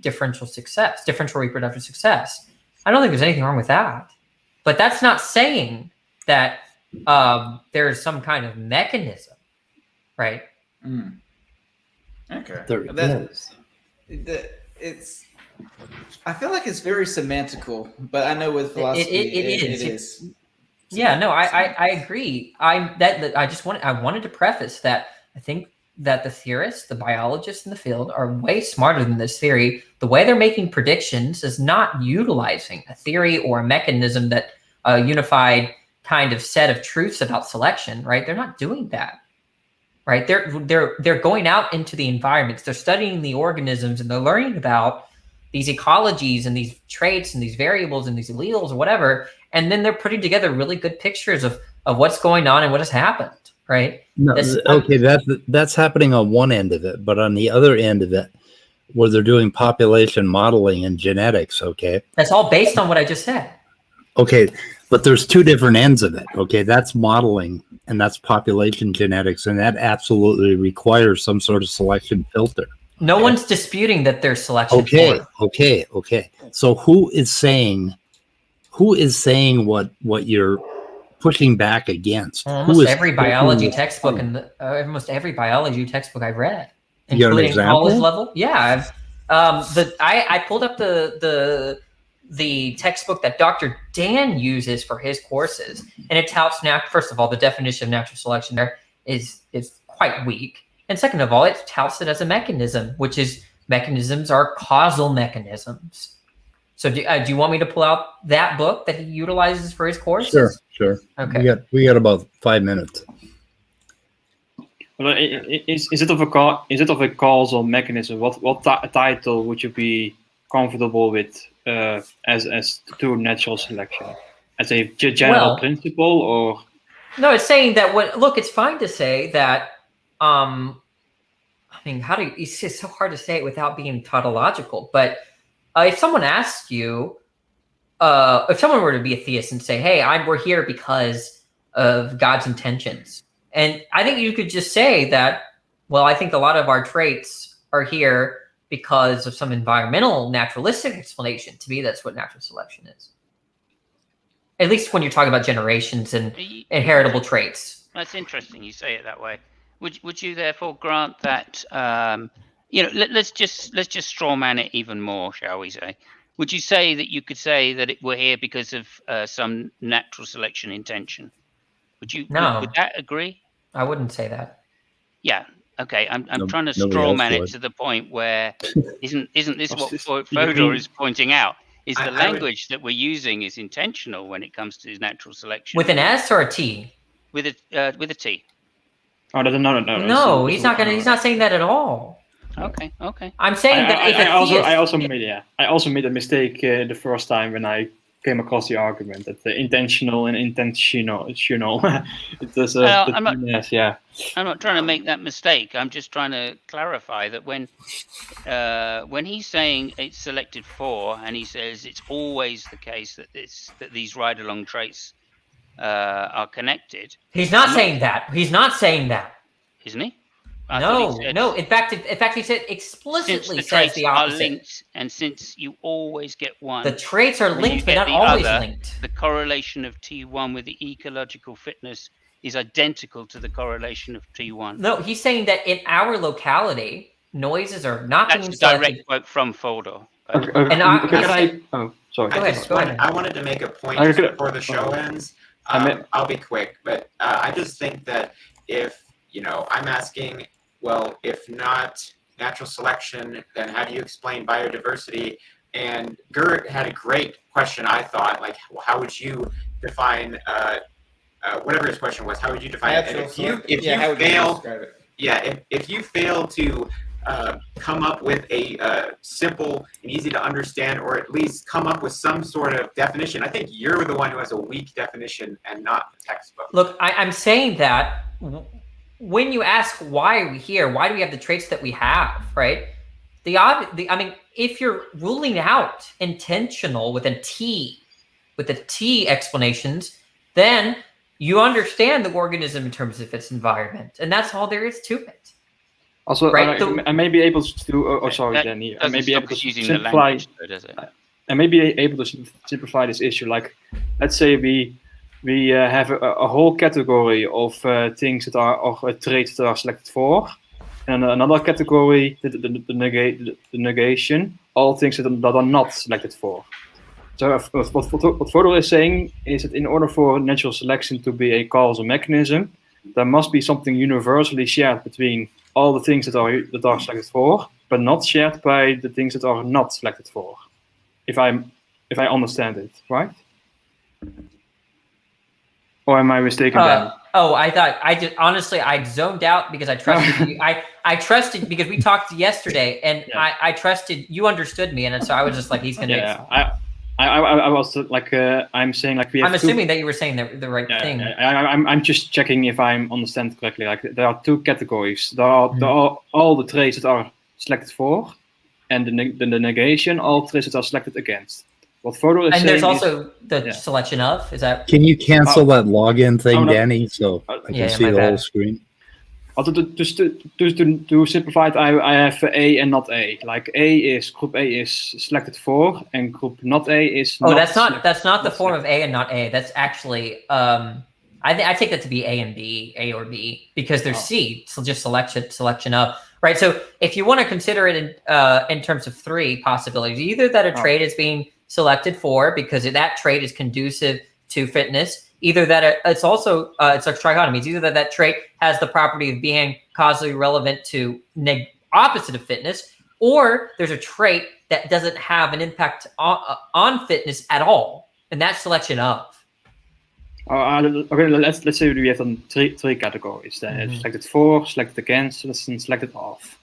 differential reproductive success. I don't think there's anything wrong with that. But that's not saying that there's some kind of mechanism, right? Mm. Okay. There is. I feel like it's very semantical, but I know with philosophy it is. Yeah, no, I agree. I wanted to preface that I think that the theorists, the biologists in the field, are way smarter than this theory. The way they're making predictions is not utilizing a theory or a mechanism that a unified kind of set of truths about selection, right? They're not doing that, right? They're going out into the environments. They're studying the organisms, and they're learning about these ecologies and these traits and these variables and these alleles or whatever, and then they're putting together really good pictures of what's going on and what has happened, right? No, okay, that's happening on one end of it, but on the other end of it, where they're doing population modeling and genetics, okay? That's all based on what I just said. Okay, but there's two different ends of it, okay? That's modeling, and that's population genetics, and that absolutely requires some sort of selection filter. No one's disputing that there's selection. Okay. So who is saying what you're pushing back against? Almost every biology textbook almost every biology textbook I've read, including college level. Yeah, I pulled up the textbook that Dr. Dan uses for his courses, and it touts first of all, the definition of natural selection there is quite weak. And second of all, it touts it as a mechanism, which is mechanisms are causal mechanisms. So do you want me to pull out that book that he utilizes for his courses? Sure. Okay. We got about 5 minutes. Well, is it of a causal mechanism? What title would you be comfortable with as to natural selection? As a general principle, or? No, it's saying that it's fine to say that. I mean, it's just so hard to say it without being tautological. But if someone asks you, if someone were to be a theist and say, "Hey, we're here because of God's intentions," and I think you could just say that, well, I think a lot of our traits are here because of some environmental naturalistic explanation. To me, that's what natural selection is. At least when you're talking about generations and inheritable traits. That's interesting. You say it that way. Would you therefore grant that? Let's just strawman it even more, shall we say? Would you say that you could say that we're here because of some natural selection intention? Would you? No. Would that agree? I wouldn't say that. Yeah. Okay. I'm trying to strawman it to the point where isn't this what Fodor is pointing out? Is the language that we're using is intentional when it comes to natural selection? With an S or a T? With a T. Oh, no. No, he's not saying that at all. Okay. I'm saying that I also made a mistake the first time when I came across the argument that the intentional and intentional. It is I'm not, yeah. I'm not trying to make that mistake. I'm just trying to clarify that when he's saying it's selected for, and he says it's always the case that these ride-along traits are connected. He's not saying that. He's not saying that. Isn't he? No. In fact, he said explicitly says the opposite. Are linked, and since you always get one, the traits are linked, but not always linked. The correlation of T1 with the ecological fitness is identical to the correlation of T1. No, he's saying that in our locality, noises are not being selected. That's a direct quote from Fodor. Sorry. Go ahead. I wanted to make a point before the show ends. I'll be quick, but I just think that if I'm asking, well, if not natural selection, then how do you explain biodiversity? And Gert had a great question, I thought, like, well, how would you define whatever his question was? How would you define it? And if you fail to come up with a simple and easy to understand, or at least come up with some sort of definition, I think you're the one who has a weak definition and not the textbook. Look, I'm saying that when you ask why are we here, why do we have the traits that we have, right? I mean, if you're ruling out intentional with a T explanations, then you understand the organism in terms of its environment, and that's all there is to it. Also, right? I may be able to. Sorry, Danny. I may be able to simplify. I may be able to simplify this issue. Like, let's say we have a whole category of things that are traits that are selected for, and another category, the negation, all things that are not selected for. So what Fodor is saying is that in order for natural selection to be a causal mechanism, there must be something universally shared between all the things that are selected for, but not shared by the things that are not selected for. If I understand it, right? Or am I mistaken, Danny? I zoned out because I trusted you. I trusted because we talked yesterday, and I trusted you understood me, and so I was just like, he's gonna. Yeah, I was like, I'm saying like we have. I'm assuming that you were saying the right thing. I'm just checking if I'm understand correctly. Like there are two categories. There are all the traits that are selected for, and the negation, all traits that are selected against. What Fodor is saying. And there's also the selection of. Is that? Can you cancel that login thing, Danny, so I can see the whole screen? To simplify it, I have A and not A. Like group A is selected for, and group not A is. Oh, that's not the form of A and not A. That's actually I take that to be A and B, A or B, because there's C, so just selection of. Right. So if you want to consider it in terms of three possibilities, either that a trait is being selected for because that trait is conducive to fitness, either that it's also it's a trichotomy. It's either that trait has the property of being causally relevant to opposite of fitness, or there's a trait that doesn't have an impact on fitness at all, and that's selection of. Okay, let's say we have three categories. Then selected for, selected against, and selected off.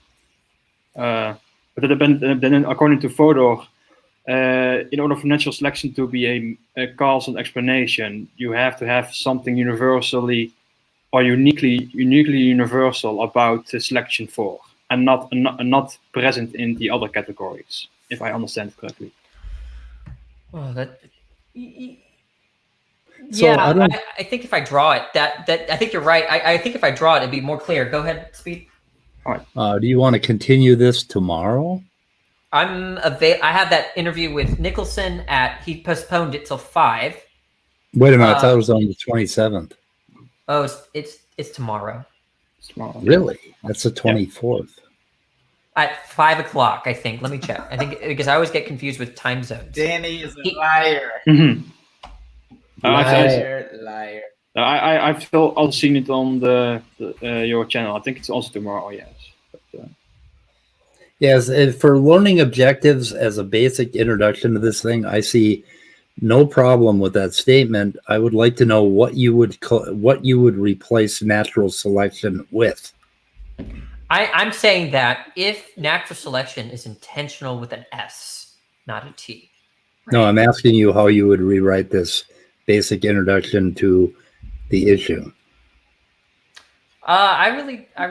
But then according to Fodor, in order for natural selection to be a causal explanation, you have to have something universally or uniquely universal about the selection for, and not present in the other categories, if I understand it correctly. Well, I think if I draw it, I think you're right. I think if I draw it, it'd be more clear. Go ahead, Speed. All right. Do you want to continue this tomorrow? I have that interview with Nicholson he postponed it till 5. Wait a minute, I thought it was on the 27th. Oh, it's tomorrow. It's tomorrow. Really? That's the 24th. At 5 o'clock, I think. Let me check. I think because I always get confused with time zones. Danny is a liar. Mm-hmm. Liar. I've still also seen it on your channel. I think it's also tomorrow. Yes. But, yes, for learning objectives as a basic introduction to this thing, I see no problem with that statement. I would like to know what you would replace natural selection with. I'm saying that if natural selection is intentional with an S, not a T, No, I'm asking you how you would rewrite this basic introduction to the issue. I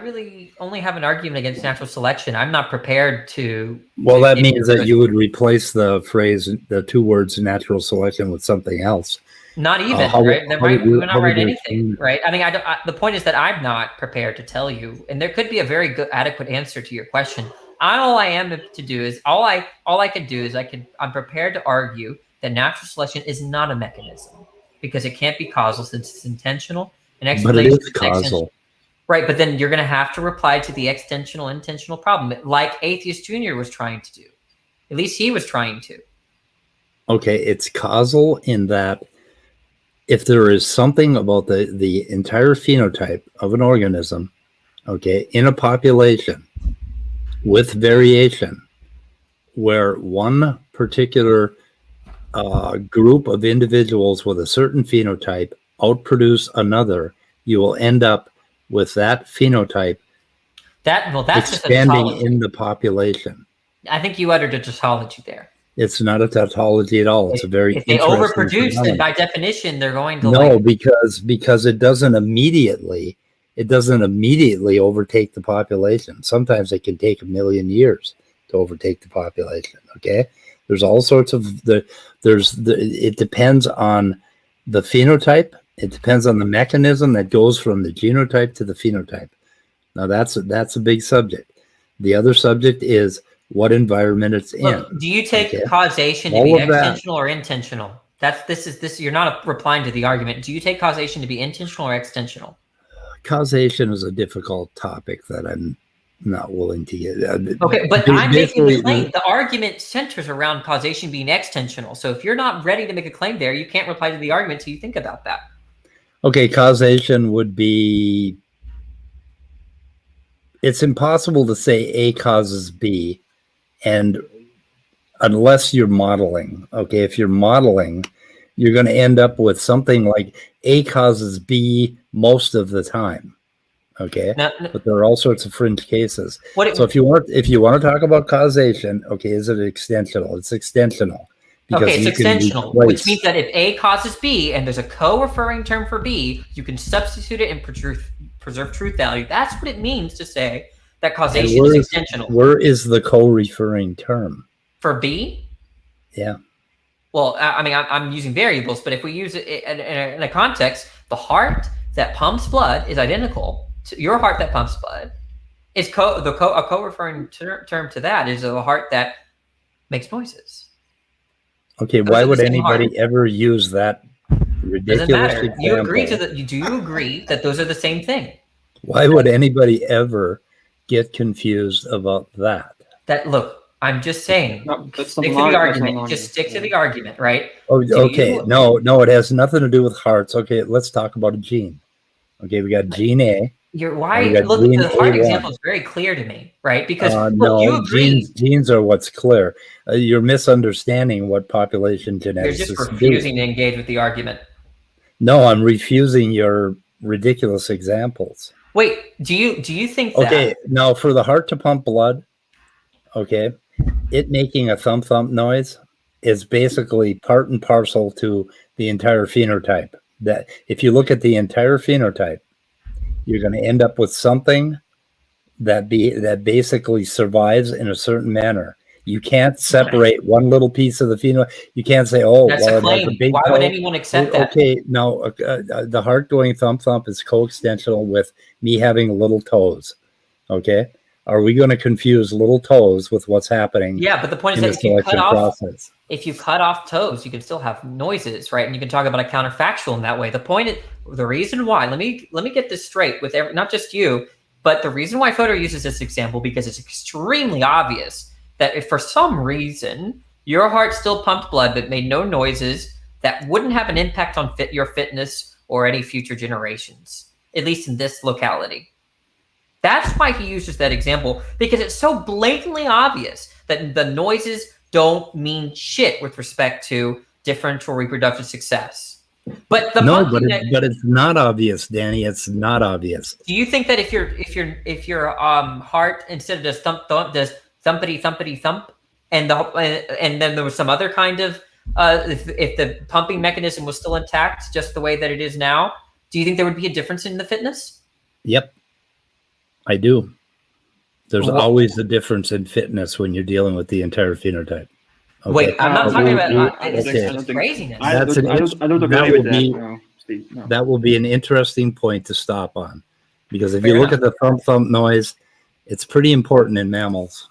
really only have an argument against natural selection. I'm not prepared to. Well, that means that you would replace the phrase, the two words natural selection with something else. Not even, right? We're not write anything, right? I mean, the point is that I'm not prepared to tell you, and there could be a very good, adequate answer to your question. All I am to do is, all I could do is I'm prepared to argue that natural selection is not a mechanism because it can't be causal since it's intentional. But it is causal. Right, but then you're going to have to reply to the intentional problem, like Atheist Jr. was trying to do. At least he was trying to. Okay, it's causal in that if there is something about the entire phenotype of an organism, okay, in a population with variation, where one particular group of individuals with a certain phenotype outproduce another, you will end up with that phenotype that's expanding in the population. I think you uttered a tautology there. It's not a tautology at all. It's a very if they overproduce, then by definition they're going to because it doesn't immediately overtake the population. Sometimes it can take 1 million years to overtake the population. Okay, there's all sorts of it depends on the phenotype. It depends on the mechanism that goes from the genotype to the phenotype. Now that's a big subject. The other subject is what environment it's in. Do you take causation to be extensional or intentional? You're not replying to the argument. Do you take causation to be intentional or extensional? Causation is a difficult topic that I'm not willing to get. Okay, but I'm making the claim. The argument centers around causation being extensional. So if you're not ready to make a claim there, you can't reply to the argument until you think about that. Okay, causation would be, it's impossible to say A causes B, and unless you're modeling, okay, if you're modeling, you're going to end up with something like A causes B most of the time, okay? But there are all sorts of fringe cases. So if you want to talk about causation, okay, is it extensional? It's extensional. Okay, it's extensional, which means that if A causes B and there's a co-referring term for B, you can substitute it and preserve truth value. That's what it means to say that causation is extensional. Where is the co-referring term? For B? Yeah. Well, I mean, I'm using variables, but if we use it in a context, the heart that pumps blood is identical to your heart that pumps blood. A co-referring term to that is a heart that makes noises. Okay, why would anybody ever use that ridiculous example? You agree do you agree that those are the same thing? Why would anybody ever get confused about that? Look, I'm just saying. Stick to the argument. Just stick to the argument, right? Oh, okay. No, it has nothing to do with hearts. Okay, let's talk about a gene. Okay, we got gene A. The heart example is very clear to me, right? Because you agree. Genes are what's clear. You're misunderstanding what population genetics is. You're just refusing to engage with the argument. No, I'm refusing your ridiculous examples. Wait, do you think that? Okay, now for the heart to pump blood, okay, it making a thump noise is basically part and parcel to the entire phenotype. That if you look at the entire phenotype, you're going to end up with something that basically survives in a certain manner. You can't separate one little piece of the phenotype. You can't say, "Oh, that's a claim." Why would anyone accept that? Okay, now the heart going thump is coextensional with me having little toes. Okay, are we going to confuse little toes with what's happening? Yeah, but the point is that if you cut off toes, you can still have noises, right? And you can talk about a counterfactual in that way. The reason why, let me get this straight with not just you, but the reason why Fodor uses this example, because it's extremely obvious that if for some reason your heart still pumped blood but made no noises, that wouldn't have an impact on your fitness or any future generations, at least in this locality. That's why he uses that example, because it's so blatantly obvious that the noises don't mean shit with respect to differential reproductive success. But it's not obvious, Danny. It's not obvious. Do you think that if your heart instead of just thump does thumpity thumpity thump, and then there was some other kind of if the pumping mechanism was still intact, just the way that it is now, do you think there would be a difference in the fitness? Yep, I do. There's always a difference in fitness when you're dealing with the entire phenotype. Okay. Wait, I'm not talking about it's craziness. That will be an interesting point to stop on, because if you look at the thump noise, it's pretty important in mammals.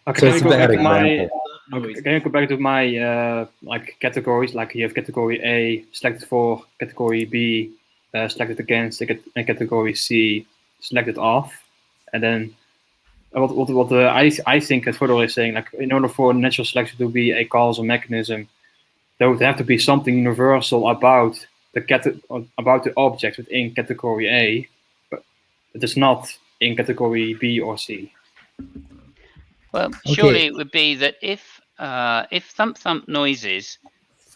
Okay, So it's a bad example. Can I go back to my like categories? Like you have category A selected for, category B selected against, and category C selected off, and then what I think that Fodor is saying, like in order for natural selection to be a causal mechanism, there would have to be something universal about the objects within category A, but it is not in category B or C. Well, surely it would be that if thump noises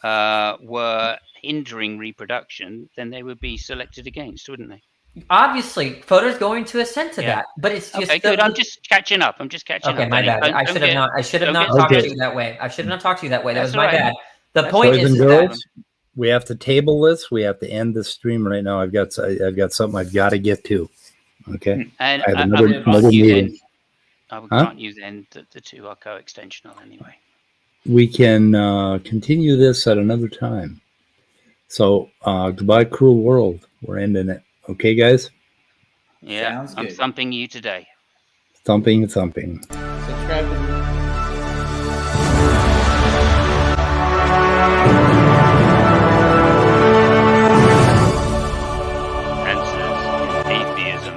were hindering reproduction, then they would be selected against, wouldn't they? Obviously, Fodor's going to assent to that, but it's just okay. Good. I'm just catching up. Okay, my bad. I should have not talked to you that way. I should have not talked to you that way. That was my bad. The point is that we have to table this. We have to end the stream right now. I've got something I've got to get to. Okay. And I have another meeting. I would grant you then that the two are coextensional anyway. We can continue this at another time. So goodbye, cruel world. We're ending it. Okay, guys? Yeah, I'm thumping you today. Thumping. Subscribe to Answers atheism.